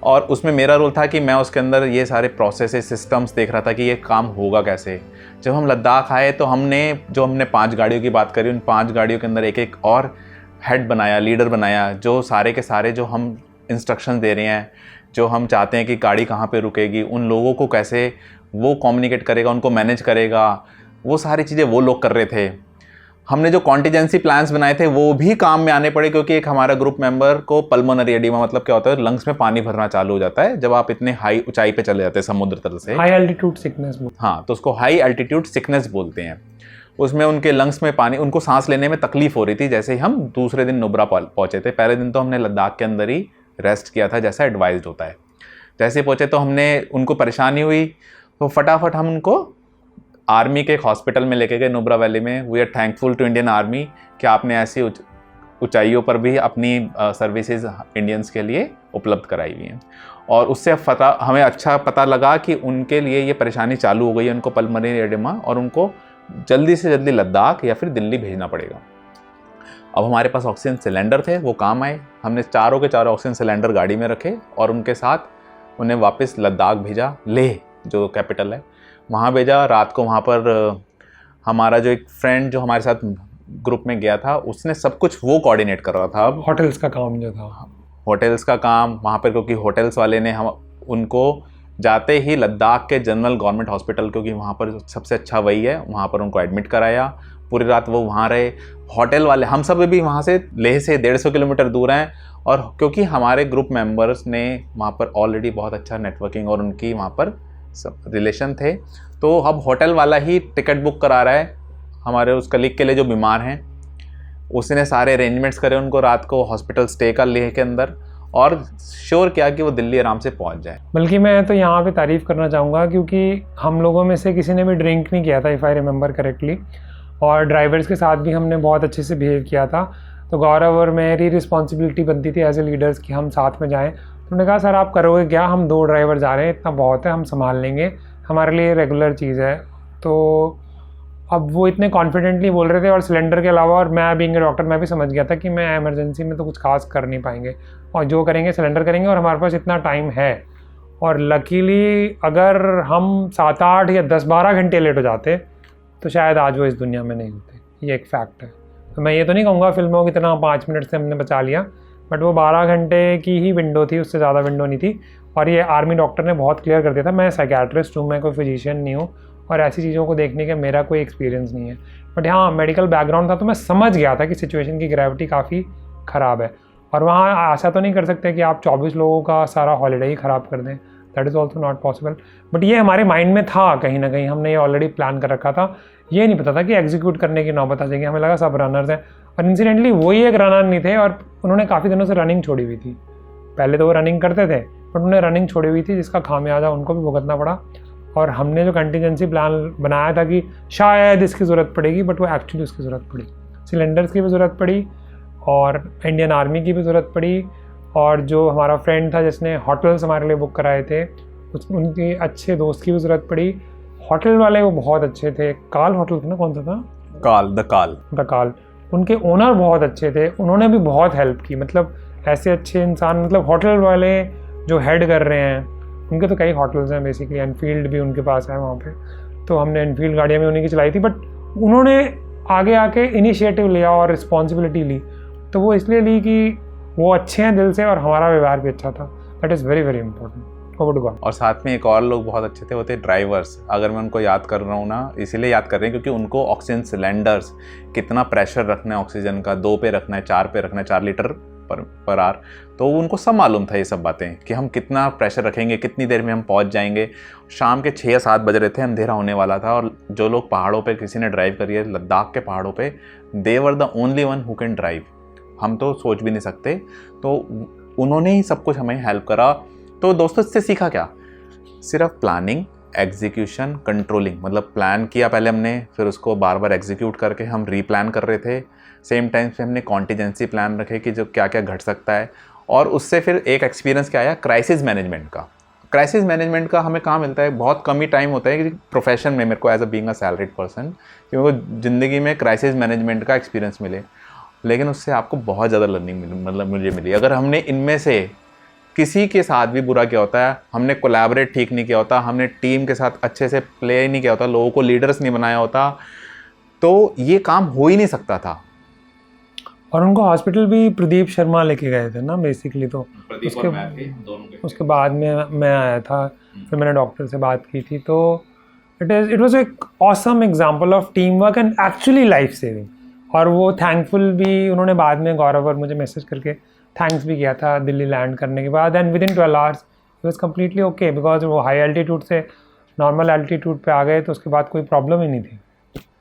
और उसमें मेरा रोल था कि मैं उसके अंदर ये सारे प्रोसेसेस सिस्टम्स देख रहा था कि ये काम होगा कैसे। जब हम लद्दाख आए तो हमने 5 गाड़ियों की बात करी, उन 5 गाड़ियों के अंदर एक एक और हेड बनाया, लीडर बनाया, जो सारे के सारे जो हम इंस्ट्रक्शन दे रहे हैं, जो हम चाहते हैं कि गाड़ी कहाँ पे रुकेगी, उन लोगों को कैसे वो कम्युनिकेट करेगा, उनको मैनेज करेगा, वो सारी चीज़ें वो लोग कर रहे थे। हमने जो कॉन्टीजेंसी प्लान्स बनाए थे वो भी काम में आने पड़े, क्योंकि एक हमारा ग्रुप मेंबर को पल्मोनरी एडिमा, मतलब क्या होता है, लंग्स में पानी भरना चालू हो जाता है जब आप इतने हाई ऊंचाई पे चले जाते हैं समुद्र तल से। High altitude sickness. हाँ, तो उसको हाई एल्टीट्यूड सिकनेस बोलते हैं। उसमें उनके लंग्स में पानी, उनको सांस लेने में तकलीफ हो रही थी। जैसे ही हम दूसरे दिन नुब्रा पहुंचे थे, पहले दिन तो हमने लद्दाख के अंदर ही रेस्ट किया था जैसा एडवाइज्ड होता है। जैसे ही पहुंचे तो हमने उनको परेशानी हुई, तो फटाफट हम उनको आर्मी के एक हॉस्पिटल में लेके गए नुब्रा वैली में। We are thankful to Indian Army कि आपने ऐसी ऊंचाइयों पर भी अपनी सर्विसेज इंडियंस के लिए उपलब्ध कराई हुई हैं। और उससे हमें अच्छा पता लगा कि उनके लिए ये परेशानी चालू हो गई है, उनको पल्मोनरी एडिमा, और उनको जल्दी से जल्दी लद्दाख या फिर दिल्ली भेजना पड़ेगा। अब हमारे पास ऑक्सीजन सिलेंडर थे, वो काम आए। हमने चारों के चारों ऑक्सीजन सिलेंडर गाड़ी में रखे और उनके साथ उन्हें वापस लद्दाख भेजा, लेह जो कैपिटल है वहाँ भेजा। रात को वहाँ पर हमारा जो एक फ्रेंड जो हमारे साथ ग्रुप में गया था, उसने सब कुछ वो कोऑर्डिनेट कर रहा था। अब होटल्स का काम जो था, होटल्स का काम वहाँ पर, क्योंकि होटल्स वाले ने हम उनको जाते ही लद्दाख के जनरल गवर्नमेंट हॉस्पिटल, क्योंकि वहाँ पर सबसे अच्छा वही है, वहाँ पर उनको एडमिट कराया। पूरी रात वो वहाँ रहे। होटल वाले, हम सब भी वहाँ से लेह से 150 किलोमीटर दूर हैं, और क्योंकि हमारे ग्रुप मेंबर्स ने वहाँ पर ऑलरेडी बहुत अच्छा नेटवर्किंग और उनकी वहाँ पर सब रिलेशन थे, तो अब होटल वाला ही टिकट बुक करा रहा है हमारे उस कलीग के लिए जो बीमार हैं। उसने सारे अरेंजमेंट्स करे उनको रात को हॉस्पिटल स्टे का लेह के अंदर, और श्योर किया कि वो दिल्ली आराम से पहुंच जाए। बल्कि मैं तो यहाँ पे तारीफ़ करना चाहूँगा, क्योंकि हम लोगों में से किसी ने भी ड्रिंक नहीं किया था, इफ़ आई रिमेंबर करेक्टली, और ड्राइवर्स के साथ भी हमने बहुत अच्छे से बिहेव किया था। तो गौरव और मेरी रिस्पॉन्सिबिलिटी बनती थी एज ए लीडर्स कि हम साथ में जाएँ। तो उन्होंने कहा सर आप करोगे क्या, हम 2 ड्राइवर जा रहे हैं, इतना बहुत है, हम संभाल लेंगे, हमारे लिए रेगुलर चीज़ है। तो अब वो इतने कॉन्फिडेंटली बोल रहे थे, और सिलेंडर के अलावा, और मैं बीइंग ए डॉक्टर मैं भी समझ गया था कि मैं इमरजेंसी में तो कुछ खास कर नहीं पाएंगे, और जो करेंगे सिलेंडर करेंगे, और हमारे पास इतना टाइम है। और लकीली अगर हम 7-8 या 10-12 घंटे लेट हो जाते तो शायद आज वो इस दुनिया में नहीं होते, ये एक फैक्ट है। तो मैं ये तो नहीं कहूँगा फिल्मों की तरह 5 मिनट से हमने बचा लिया, बट वो 12 घंटे की ही विंडो थी, उससे ज़्यादा विंडो नहीं थी। और ये आर्मी डॉक्टर ने बहुत क्लियर कर दिया था। मैं साइकियाट्रिस्ट हूँ, मैं कोई फिजिशियन नहीं हूँ, और ऐसी चीज़ों को देखने का मेरा कोई एक्सपीरियंस नहीं है। बट हाँ, मेडिकल बैकग्राउंड था, तो मैं समझ गया था कि सिचुएशन की ग्रेविटी काफ़ी ख़राब है। और वहाँ आशा तो नहीं कर सकते कि आप 24 लोगों का सारा हॉलीडे ही ख़राब कर दें, that is also not possible. But ये हमारे माइंड में था कहीं ना कहीं, हमने ये ऑलरेडी प्लान कर रखा था। ये नहीं पता था कि एग्जीक्यूट करने की नौबत आ जाएगी। हमें लगा सब रनर्स हैं, और इंसिडेंटली वही एक रनर नहीं थे, और उन्होंने काफ़ी दिनों से रनिंग छोड़ी हुई थी। पहले तो वो रनिंग करते थे, बट उन्होंने रनिंग छोड़ी हुई थी, जिसका खामियाजा उनको भी भुगतना पड़ा। और हमने जो कंटीजेंसी प्लान बनाया था कि शायद इसकी ज़रूरत पड़ेगी, बट वो एक्चुअली उसकी ज़रूरत पड़ी। सिलेंडर्स की भी ज़रूरत पड़ी और इंडियन आर्मी की भी ज़रूरत पड़ी, और जो हमारा फ्रेंड था जिसने होटल्स हमारे लिए बुक कराए थे उनके अच्छे दोस्त की भी ज़रूरत पड़ी। होटल वाले वो बहुत अच्छे थे, काल होटल था ना, कौन सा था? द काल। उनके ओनर बहुत अच्छे थे, उन्होंने भी बहुत हेल्प की। मतलब ऐसे अच्छे इंसान, मतलब होटल वाले जो हेड कर रहे हैं, उनके तो कई होटल्स हैं बेसिकली, एनफील्ड भी उनके पास है वहाँ पे, तो हमने एनफील्ड गाड़ियाँ भी उन्हीं की चलाई थी। बट उन्होंने आगे आके इनिशिएटिव लिया और रिस्पॉन्सिबिलिटी ली, तो वो इसलिए ली कि वो अच्छे हैं दिल से और हमारा व्यवहार भी अच्छा था। That is very very important. और साथ में एक और लोग बहुत अच्छे थे, वो थे ड्राइवर्स। अगर मैं उनको याद कर रहा हूँ ना, इसीलिए याद कर रहे हैं क्योंकि उनको ऑक्सीजन सिलेंडर्स, कितना प्रेशर रखना है ऑक्सीजन का, 2 पे रखना है, 4 पे रखना है, 4 लीटर पर आवर, तो उनको सब मालूम था ये सब बातें कि हम कितना प्रेशर रखेंगे, कितनी देर में हम पहुंच जाएंगे। शाम के 6 या 7 बज रहे थे, अंधेरा होने वाला था, और जो लोग पहाड़ों पे, किसी ने ड्राइव करी है लद्दाख के पहाड़ों पे, they were the only one who can drive. हम तो सोच भी नहीं सकते, तो उन्होंने ही सब कुछ हमें हेल्प करा। तो दोस्तों इससे सीखा क्या? सिर्फ प्लानिंग, एग्जीक्यूशन, कंट्रोलिंग। मतलब प्लान किया पहले हमने, फिर उसको बार बार एग्जीक्यूट करके हम रीप्लान कर रहे थे। सेम टाइम पे हमने कॉन्टीजेंसी प्लान रखे कि जो क्या क्या घट सकता है, और उससे फिर एक एक्सपीरियंस क्या आया, क्राइसिस मैनेजमेंट का। क्राइसिस मैनेजमेंट का हमें कहाँ मिलता है? बहुत कम ही टाइम होता है कि प्रोफेशन में, मेरे को as a being a salaried person, कि मेरे को ज़िंदगी में क्राइसिस मैनेजमेंट का एक्सपीरियंस मिले, लेकिन उससे आपको बहुत ज़्यादा लर्निंग मिली। मतलब मुझे मिली, अगर हमने इनमें से किसी के साथ भी बुरा किया होता है, हमने कोलैबोरेट ठीक नहीं किया होता, हमने टीम के साथ अच्छे से प्ले नहीं किया होता, लोगों को लीडर्स नहीं बनाया होता, तो ये काम हो ही नहीं सकता था। और उनको हॉस्पिटल भी प्रदीप शर्मा लेके गए थे ना बेसिकली, तो उसके बाद में मैं आया था, फिर मैंने डॉक्टर से बात की थी, तो इट वाज एक awesome example of team work and actually life saving. और वो थैंकफुल भी, उन्होंने बाद में गौरव और मुझे मैसेज करके थैंक्स भी किया था दिल्ली लैंड करने के बाद। And with in 12 hours it was completely okay, because वो हाई एल्टीट्यूड से नॉर्मल एल्टीट्यूड पे आ गए, तो उसके बाद कोई प्रॉब्लम ही नहीं थी।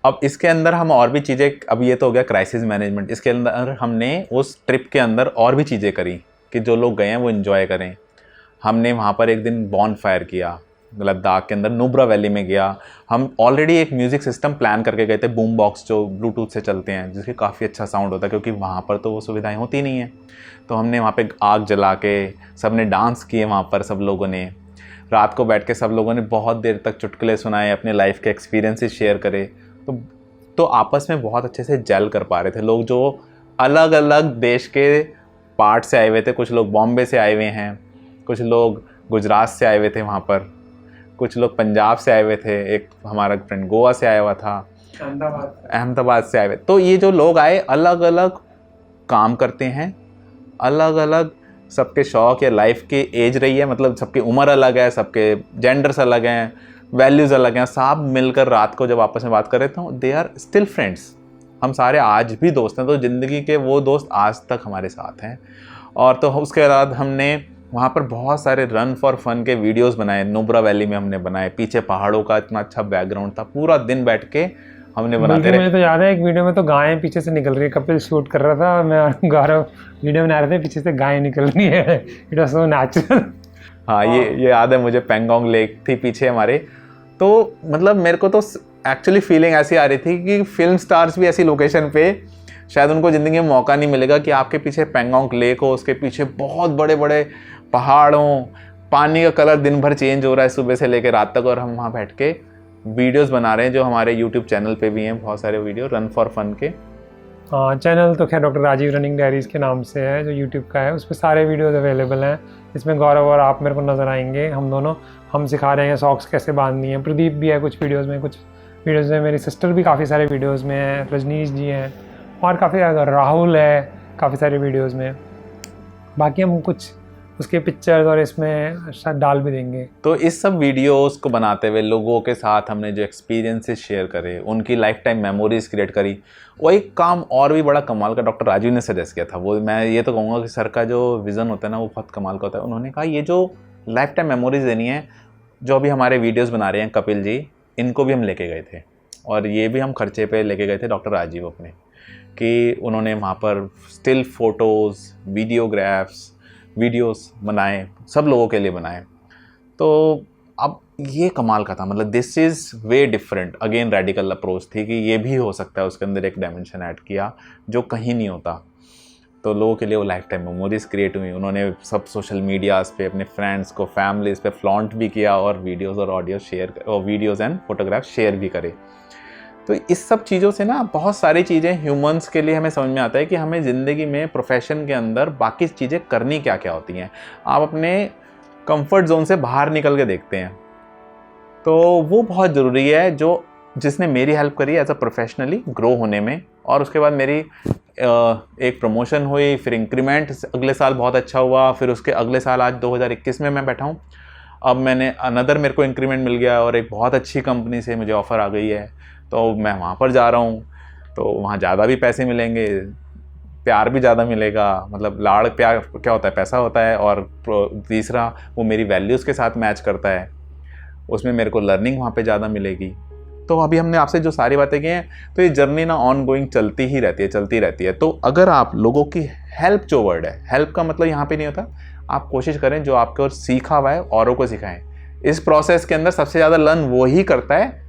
अब इसके अंदर हम और भी चीज़ें, अब ये तो हो गया क्राइसिस मैनेजमेंट, इसके अंदर हमने उस ट्रिप के अंदर और भी चीज़ें करी कि जो लोग गए हैं वो इन्जॉय करें। हमने वहाँ पर एक दिन बॉन फायर किया, लद्दाख के अंदर नुब्रा वैली में गया। हम ऑलरेडी एक म्यूज़िक सिस्टम प्लान करके गए थे, बूम बॉक्स जो ब्लूटूथ से चलते हैं, जिसके काफ़ी अच्छा साउंड होता है, क्योंकि वहाँ पर तो वो सुविधाएं होती नहीं हैं। तो हमने वहाँ पे आग जला के सब ने डांस किए वहाँ पर, सब लोगों ने रात को बैठ के सब लोगों ने बहुत देर तक चुटकुले सुनाए, अपने लाइफ के एक्सपीरियंसेस शेयर करे। तो आपस में बहुत अच्छे से जेल कर पा रहे थे लोग, जो अलग अलग देश के पार्ट से आए हुए थे। कुछ लोग बॉम्बे से आए हुए हैं, कुछ लोग गुजरात से आए हुए थे वहाँ पर, कुछ लोग पंजाब से आए हुए थे, एक हमारा फ्रेंड गोवा से आया हुआ था, अहमदाबाद से आए हुए। तो ये जो लोग आए, अलग अलग काम करते हैं, अलग अलग सबके शौक़ या लाइफ की एज रही है, मतलब सबकी उम्र अलग है, सबके जेंडर्स अलग हैं, वैल्यूज़ अलग हैं। सब मिलकर रात को जब आपस में बात कर रहे थे, दे आर स्टिल फ्रेंड्स। हम सारे आज भी दोस्त हैं, तो ज़िंदगी के वो दोस्त आज तक हमारे साथ हैं। और तो उसके बाद हमने वहाँ पर बहुत सारे रन फॉर फन के वीडियोस बनाए, नुब्रा वैली में हमने बनाए, पीछे पहाड़ों का इतना अच्छा बैकग्राउंड था, पूरा दिन बैठ के हमने बनाते रहे। मुझे तो याद है एक वीडियो में तो गायें पीछे से निकल रही है, कपिल शूट कर रहा था, मैं गौरव वीडियो बना रहे थे, पीछे से गायें निकल रही है। It was so natural. हाँ, ये याद है मुझे, पेंगोंग लेक थी पीछे हमारे। तो मतलब मेरे को तो एक्चुअली फीलिंग ऐसी आ रही थी कि फिल्म स्टार्स भी ऐसी लोकेशन पे शायद उनको ज़िंदगी में मौका नहीं मिलेगा कि आपके पीछे पेंगोंग लेक हो, उसके पीछे बहुत बड़े बड़े पहाड़ हों, पानी का कलर दिन भर चेंज हो रहा है सुबह से लेकर रात तक, और हम वहाँ बैठ के वीडियोस बना रहे हैं, जो हमारे यूट्यूब चैनल पे भी हैं बहुत सारे वीडियो रन फॉर फन के। हाँ, चैनल तो खैर डॉक्टर राजीव रनिंग डायरीज़ के नाम से है, जो यूट्यूब का है, उस पर सारे वीडियोस अवेलेबल हैं। इसमें गौरव और आप मेरे को नज़र आएंगे, हम दोनों, हम सिखा रहे हैं सॉक्स कैसे बांधनी है। प्रदीप भी है कुछ वीडियोस में, कुछ वीडियोस में मेरी सिस्टर भी काफ़ी सारे वीडियोस में है, रजनीश जी हैं, और काफ़ी राहुल है काफ़ी सारे वीडियोस में। बाकी हम कुछ उसके पिक्चर्स और इसमें शायद डाल भी देंगे। तो इस सब वीडियोस को बनाते हुए लोगों के साथ हमने जो एक्सपीरियंसेस शेयर करे, उनकी लाइफ टाइम मेमोरीज क्रिएट करी। वो एक काम और भी बड़ा कमाल का डॉक्टर राजीव ने सजेस्ट किया था, वो मैं ये तो कहूँगा कि सर का जो विज़न होता है ना, वो बहुत कमाल का होता है। उन्होंने कहा ये जो लाइफ टाइम मेमोरीज देनी है, जो अभी हमारे वीडियोज़ बना रहे हैं कपिल जी, इनको भी हम लेके गए थे, और ये भी हम खर्चे पर लेके गए थे डॉक्टर राजीव अपने, कि उन्होंने वहाँ पर स्टिल फ़ोटोज़, वीडियोस बनाए, सब लोगों के लिए बनाए। तो अब ये कमाल का था, मतलब this is way different, again radical approach थी कि ये भी हो सकता है, उसके अंदर एक डायमेंशन ऐड किया जो कहीं नहीं होता। तो लोगों के लिए वो लाइफ टाइम मेमोरीज क्रिएट हुई। उन्होंने सब सोशल मीडियाज़ पे अपने फ्रेंड्स को, फैमिलीज़ पे फ्लॉन्ट भी किया और वीडियोज़ और ऑडियो शेयर और वीडियोज़ एंड फोटोग्राफ शेयर भी करे। तो इस सब चीज़ों से ना बहुत सारी चीज़ें ह्यूमंस के लिए हमें समझ में आता है कि हमें ज़िंदगी में, प्रोफेशन के अंदर बाकी चीज़ें करनी क्या क्या होती हैं। आप अपने कंफर्ट जोन से बाहर निकल के देखते हैं, तो वो बहुत ज़रूरी है, जो जिसने मेरी हेल्प करी एज अ प्रोफेशनली ग्रो होने में। और उसके बाद मेरी एक प्रमोशन हुई, फिर इंक्रीमेंट अगले साल बहुत अच्छा हुआ, फिर उसके अगले साल आज 2021 में मैं बैठा हूँ, अब मैंने मेरे को इंक्रीमेंट मिल गया और एक बहुत अच्छी कंपनी से मुझे ऑफ़र आ गई है, तो मैं वहाँ पर जा रहा हूँ। तो वहाँ ज़्यादा भी पैसे मिलेंगे, प्यार भी ज़्यादा मिलेगा, मतलब लाड़ प्यार क्या होता है, पैसा होता है। और तीसरा, वो मेरी वैल्यूज़ के साथ मैच करता है, उसमें मेरे को लर्निंग वहाँ पे ज़्यादा मिलेगी। तो अभी हमने आपसे जो सारी बातें की हैं, तो ये जर्नी ना ऑन गोइंग चलती ही रहती है, चलती रहती है। तो अगर आप लोगों की हेल्प, जो वर्ड है हेल्प का मतलब यहाँ पे नहीं होता, आप कोशिश करें जो आपके और सीखा हुआ है औरों को सिखाएं। इस प्रोसेस के अंदर सबसे ज़्यादा लर्न वो ही करता है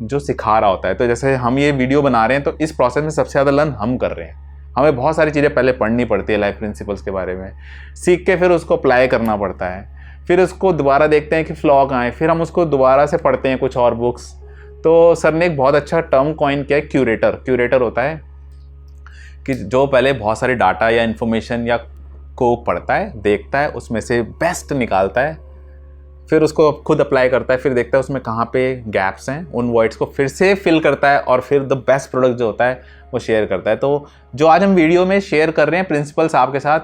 जो सिखा रहा होता है। तो जैसे हम ये वीडियो बना रहे हैं, तो इस प्रोसेस में सबसे ज़्यादा लर्न हम कर रहे हैं। हमें बहुत सारी चीज़ें पहले पढ़नी पड़ती है, लाइफ प्रिंसिपल्स के बारे में सीख के फिर उसको अप्लाई करना पड़ता है, फिर उसको दोबारा देखते हैं कि फ्लॉ कहाँ है, फिर हम उसको दोबारा से पढ़ते हैं कुछ और बुक्स। तो सर ने एक बहुत अच्छा टर्म कॉइन किया है, क्यूरेटर। क्यूरेटर होता है कि जो पहले बहुत सारे डाटा या इन्फॉर्मेशन या को पढ़ता है, देखता है, उसमें से बेस्ट निकालता है, फिर उसको खुद अप्लाई करता है, फिर देखता है उसमें कहाँ पे गैप्स हैं, उन वॉइड्स को फिर से फिल करता है और फिर द बेस्ट प्रोडक्ट जो होता है वो शेयर करता है। तो जो आज हम वीडियो में शेयर कर रहे हैं प्रिंसिपल्स आपके साथ,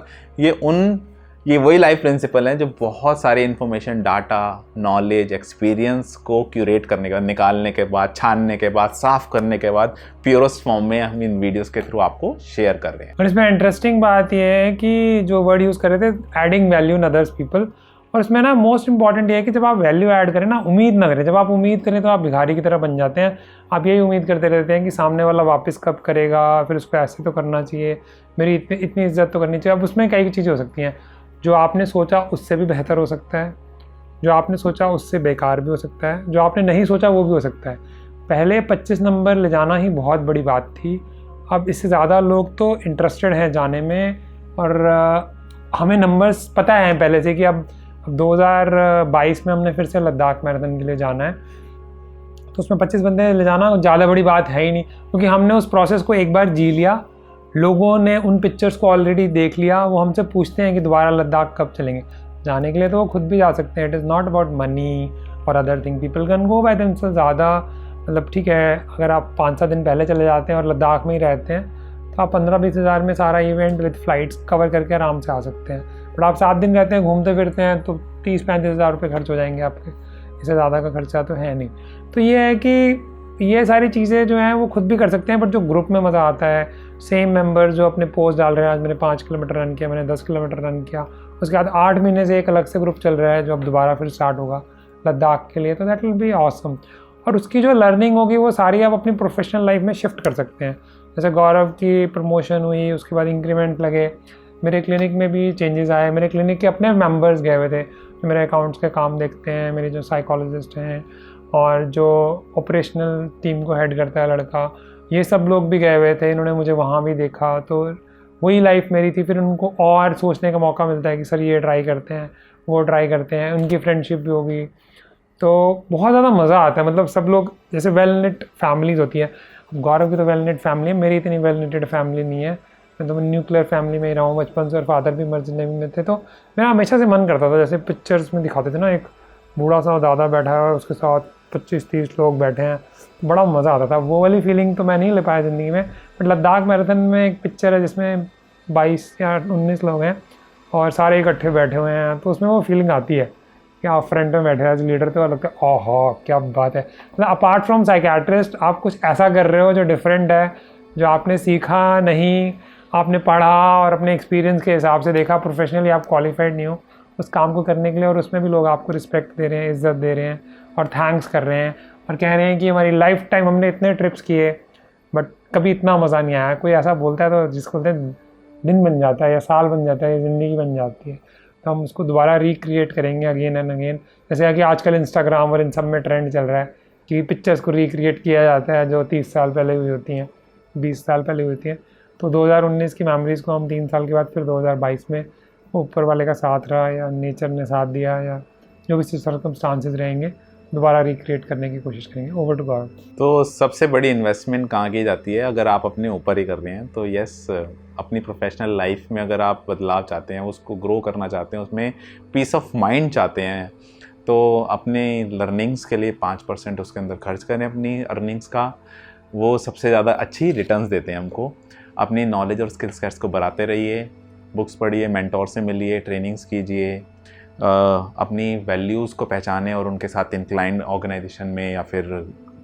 ये वही लाइफ प्रिंसिपल हैं जो बहुत सारे इन्फॉर्मेशन, डाटा, नॉलेज, एक्सपीरियंस को क्यूरेट करने के बाद, निकालने के बाद, छानने के बाद, साफ करने के बाद प्योरेस्ट फॉर्म में हम इन वीडियोस के थ्रू आपको शेयर कर रहे हैं। और इसमें इंटरेस्टिंग बात यह है कि जो वर्ड यूज़ कर रहे थे, adding value in others people, और इसमें ना मोस्ट इंपॉर्टेंट ये है कि जब आप वैल्यू ऐड करें ना, उम्मीद ना करें। जब आप उम्मीद करें तो आप भिखारी की तरह बन जाते हैं। आप यही उम्मीद करते रहते हैं कि सामने वाला वापस कब करेगा, फिर उसको ऐसे तो करना चाहिए, मेरी इतनी इज्जत तो करनी चाहिए। अब उसमें कई चीज़ें हो सकती हैं, जो आपने सोचा उससे भी बेहतर हो सकता है, जो आपने सोचा उससे बेकार भी हो सकता है, जो आपने नहीं सोचा वो भी हो सकता है। पहले 25 नंबर ले जाना ही बहुत बड़ी बात थी, अब इससे ज़्यादा लोग तो इंटरेस्टेड हैं जाने में। और हमें नंबर्स पता है पहले से कि अब 2022 में हमने फिर से लद्दाख मैराथन के लिए जाना है, तो उसमें 25 बंदे ले जाना ज़्यादा बड़ी बात है ही नहीं, क्योंकि हमने उस प्रोसेस को एक बार जी लिया। लोगों ने उन पिक्चर्स को ऑलरेडी देख लिया, वो हमसे पूछते हैं कि दोबारा लद्दाख कब चलेंगे। जाने के लिए तो वो खुद भी जा सकते हैं। It is not about money और other thing, people can go by themselves. ज़्यादा मतलब ठीक है, अगर आप 5-7 दिन पहले चले जाते हैं और लद्दाख में ही रहते हैं, तो आप 15-20 हज़ार में सारा इवेंट विद फ्लाइट्स कवर करके आराम से आ सकते हैं। बट आप 7 दिन रहते हैं, घूमते फिरते हैं, तो 30-35 हज़ार रुपये खर्च हो जाएंगे आपके, इससे ज़्यादा का खर्चा तो है नहीं। तो ये है कि ये सारी चीज़ें जो हैं वो खुद भी कर सकते हैं, बट जो ग्रुप में मज़ा आता है, सेम मेंबर जो अपने पोस्ट डाल रहे हैं, आज मैंने 5 किलोमीटर रन किया, मैंने 10 किलोमीटर रन किया, उसके बाद 8 महीने से एक अलग से ग्रुप चल रहा है जो अब दोबारा फिर स्टार्ट होगा लद्दाख के लिए, तो दैट विल बी ऑसम। और उसकी जो लर्निंग होगी वो सारी आप अपनी प्रोफेशनल लाइफ में शिफ्ट कर सकते हैं। जैसे गौरव की प्रमोशन हुई, उसके बाद इंक्रीमेंट लगे, मेरे क्लिनिक में भी चेंजेस आए। मेरे क्लिनिक के अपने मेंबर्स गए हुए थे जो मेरे अकाउंट्स के काम देखते हैं, मेरे जो साइकोलॉजिस्ट हैं और जो ऑपरेशनल टीम को हेड करता है लड़का, ये सब लोग भी गए हुए थे। इन्होंने मुझे वहाँ भी देखा, तो वही लाइफ मेरी थी। फिर उनको और सोचने का मौका मिलता है कि सर ये ट्राई करते हैं, वो ट्राई करते हैं, उनकी फ्रेंडशिप भी होगी, तो बहुत ज़्यादा मज़ा आता है। मतलब सब लोग जैसे वेल निट फैमिलीज़ होती है। गौरव की तो वेल निट फैमिली है, मेरी इतनी वेल निटेड फैमिली नहीं है। मैं तो न्यूक्लियर फैमिली में ही रहा हूँ बचपन से, और फादर भी मर्चेंट नेवी में थे। तो मेरा हमेशा से मन करता था, जैसे पिक्चर्स में दिखाते थे ना, एक बूढ़ा सा दादा बैठा है और उसके साथ 25-30 लोग बैठे हैं, बड़ा मज़ा आता था। वो वाली फीलिंग तो मैं नहीं ले पाया ज़िंदगी में। बट लद्दाख मैराथन में एक पिक्चर है जिसमें 22 या 19 लोग हैं और सारे इकट्ठे बैठे हुए हैं, तो उसमें वो फीलिंग आती है कि आप फ्रंट में बैठे हैं लीडर, तो लगता है ओहो क्या बात है। मतलब अपार्ट फ्रॉम साइकेट्रिस्ट आप कुछ ऐसा कर रहे हो जो डिफरेंट है, जो आपने सीखा नहीं, आपने पढ़ा और अपने एक्सपीरियंस के हिसाब से देखा। प्रोफेशनली आप क्वालिफाइड नहीं हो उस काम को करने के लिए, और उसमें भी लोग आपको रिस्पेक्ट दे रहे हैं, इज़्ज़त दे रहे हैं और थैंक्स कर रहे हैं और कह रहे हैं कि हमारी लाइफ टाइम हमने इतने ट्रिप्स किए बट कभी इतना मज़ा नहीं आया। कोई ऐसा बोलता है तो जिसको बोलते हैं दिन बन जाता है या साल बन जाता है या ज़िंदगी बन जाती है। तो हम उसको दोबारा रिक्रिएट करेंगे अगेन एंड अगेन। जैसे कि आजकल इंस्टाग्राम और इन सब में ट्रेंड चल रहा है कि पिक्चर्स को रिक्रिएट किया जाता है जो 30 साल पहले हुई होती हैं, 20 साल पहले हुई होती हैं। तो 2019 की मेमोरीज़ को हम 3 साल के बाद फिर 2022 में ऊपर वाले का साथ रहा या नेचर ने साथ दिया या जो भी सर्कमस्टांसेस रहेंगे दोबारा रिक्रिएट करने की कोशिश करेंगे। Over to God. तो सबसे बड़ी इन्वेस्टमेंट कहाँ की जाती है अगर आप अपने ऊपर ही कर रहे हैं तो यस, अपनी प्रोफेशनल लाइफ में अगर आप बदलाव चाहते हैं, उसको ग्रो करना चाहते हैं, उसमें पीस ऑफ माइंड चाहते हैं, तो अपने लर्निंग्स के लिए 5% उसके अंदर खर्च करें अपनी अर्निंग्स का। वो सबसे ज़्यादा अच्छी रिटर्न्स देते हैं हमको। अपनी नॉलेज और स्किल सेट्स को बढ़ाते रहिए, बुक्स पढ़िए, मेंटोर से मिलिए, ट्रेनिंग्स कीजिए, अपनी वैल्यूज़ को पहचानें और उनके साथ इंक्लाइंड ऑर्गेनाइजेशन में या फिर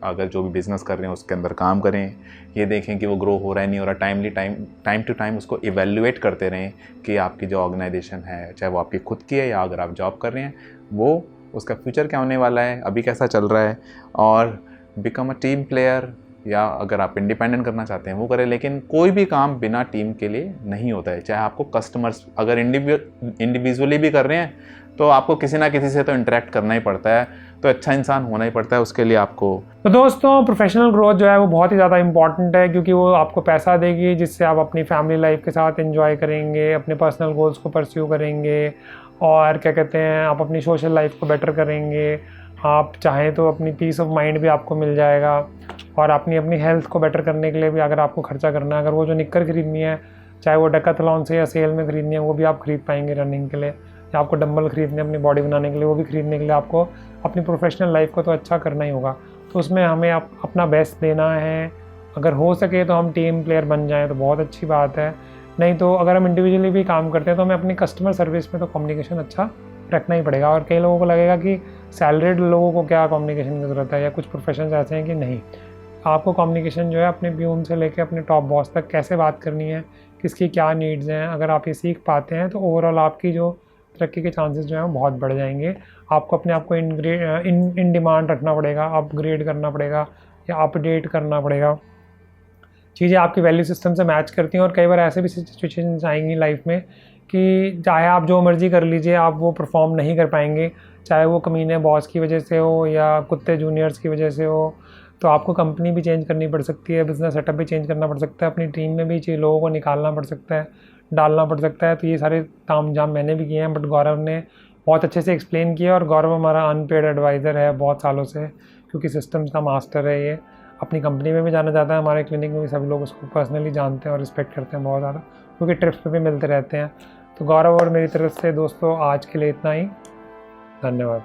अगर जो भी बिज़नेस कर रहे हैं उसके अंदर काम करें। ये देखें कि वो ग्रो हो रहा है नहीं हो रहा, टाइम टू टाइम उसको इवेल्युएट करते रहें कि आपकी जो ऑर्गेनाइजेशन है, चाहे वो आपकी खुद की है या अगर आप जॉब कर रहे हैं, वो उसका फ्यूचर क्या होने वाला है, अभी कैसा चल रहा है। और बिकम अ टीम प्लेयर, या अगर आप इंडिपेंडेंट करना चाहते हैं वो करें, लेकिन कोई भी काम बिना टीम के लिए नहीं होता है। चाहे आपको कस्टमर्स अगर इंडिविजुअली भी कर रहे हैं तो आपको किसी ना किसी से तो इंटरेक्ट करना ही पड़ता है, तो अच्छा इंसान होना ही पड़ता है उसके लिए आपको। तो दोस्तों, प्रोफेशनल ग्रोथ जो है वो बहुत ही ज़्यादा इंपॉर्टेंट है क्योंकि वो आपको पैसा देगी जिससे आप अपनी फैमिली लाइफ के साथ एंजॉय करेंगे, अपने पर्सनल गोल्स को परस्यू करेंगे और क्या कहते हैं, आप अपनी सोशल लाइफ को बेटर करेंगे। आप चाहें तो अपनी पीस ऑफ माइंड भी आपको मिल जाएगा और अपनी हेल्थ को बेटर करने के लिए भी अगर आपको खर्चा करना है, अगर वो जो निक्कर खरीदनी है, चाहे वो डेकाथलॉन से या सेल में खरीदनी है, वो भी आप खरीद पाएंगे रनिंग के लिए, या आपको डंबल खरीदने अपनी बॉडी बनाने के लिए, वो भी खरीदने के लिए आपको अपनी प्रोफेशनल लाइफ को तो अच्छा करना ही होगा। तो उसमें हमें अपना बेस्ट देना है। अगर हो सके तो हम टीम प्लेयर बन जाएँ तो बहुत अच्छी बात है, नहीं तो अगर हम इंडिविजुअली भी काम करते हैं तो हमें अपनी कस्टमर सर्विस में तो कम्युनिकेशन अच्छा रखना ही पड़ेगा। और कई लोगों को लगेगा कि सैलरीड लोगों को क्या कम्युनिकेशन की ज़रूरत है, या कुछ प्रोफेशंस ऐसे हैं कि नहीं, आपको कम्युनिकेशन जो है अपने प्यून से लेकर अपने टॉप बॉस तक कैसे बात करनी है, किसकी क्या नीड्स हैं, अगर आप ये सीख पाते हैं तो ओवरऑल आपकी जो तरक्की के चांसेस जो हैं वो बहुत बढ़ जाएंगे। आपको अपने आप को इन डिमांड रखना पड़ेगा, अपग्रेड करना पड़ेगा या अपडेट करना पड़ेगा। चीज़ें आपकी वैल्यू सिस्टम से मैच करती हैं और कई बार ऐसे भी सिचुएशंस आएंगी लाइफ में कि चाहे आप जो मर्ज़ी कर लीजिए, आप वो परफॉर्म नहीं कर पाएंगे, चाहे वो कमीने बॉस की वजह से हो या कुत्ते जूनियर्स की वजह से हो। तो आपको कंपनी भी चेंज करनी पड़ सकती है, बिज़नेस सेटअप भी चेंज करना पड़ सकता है, अपनी टीम में भी लोगों को निकालना पड़ सकता है, डालना पड़ सकता है। तो ये सारे तामझाम मैंने भी किए हैं, बट गौरव ने बहुत अच्छे से एक्सप्लेन किया। और गौरव हमारा अनपेड एडवाइज़र है बहुत सालों से, क्योंकि सिस्टम्स का मास्टर है ये। अपनी कंपनी में भी जाना जाता है, हमारे क्लिनिक में भी सभी लोग उसको पर्सनली जानते हैं और रिस्पेक्ट करते हैं बहुत ज़्यादा, क्योंकि ट्रिप्स पे भी मिलते रहते हैं। तो गौरव और मेरी तरफ से दोस्तों आज के लिए इतना ही। धन्यवाद।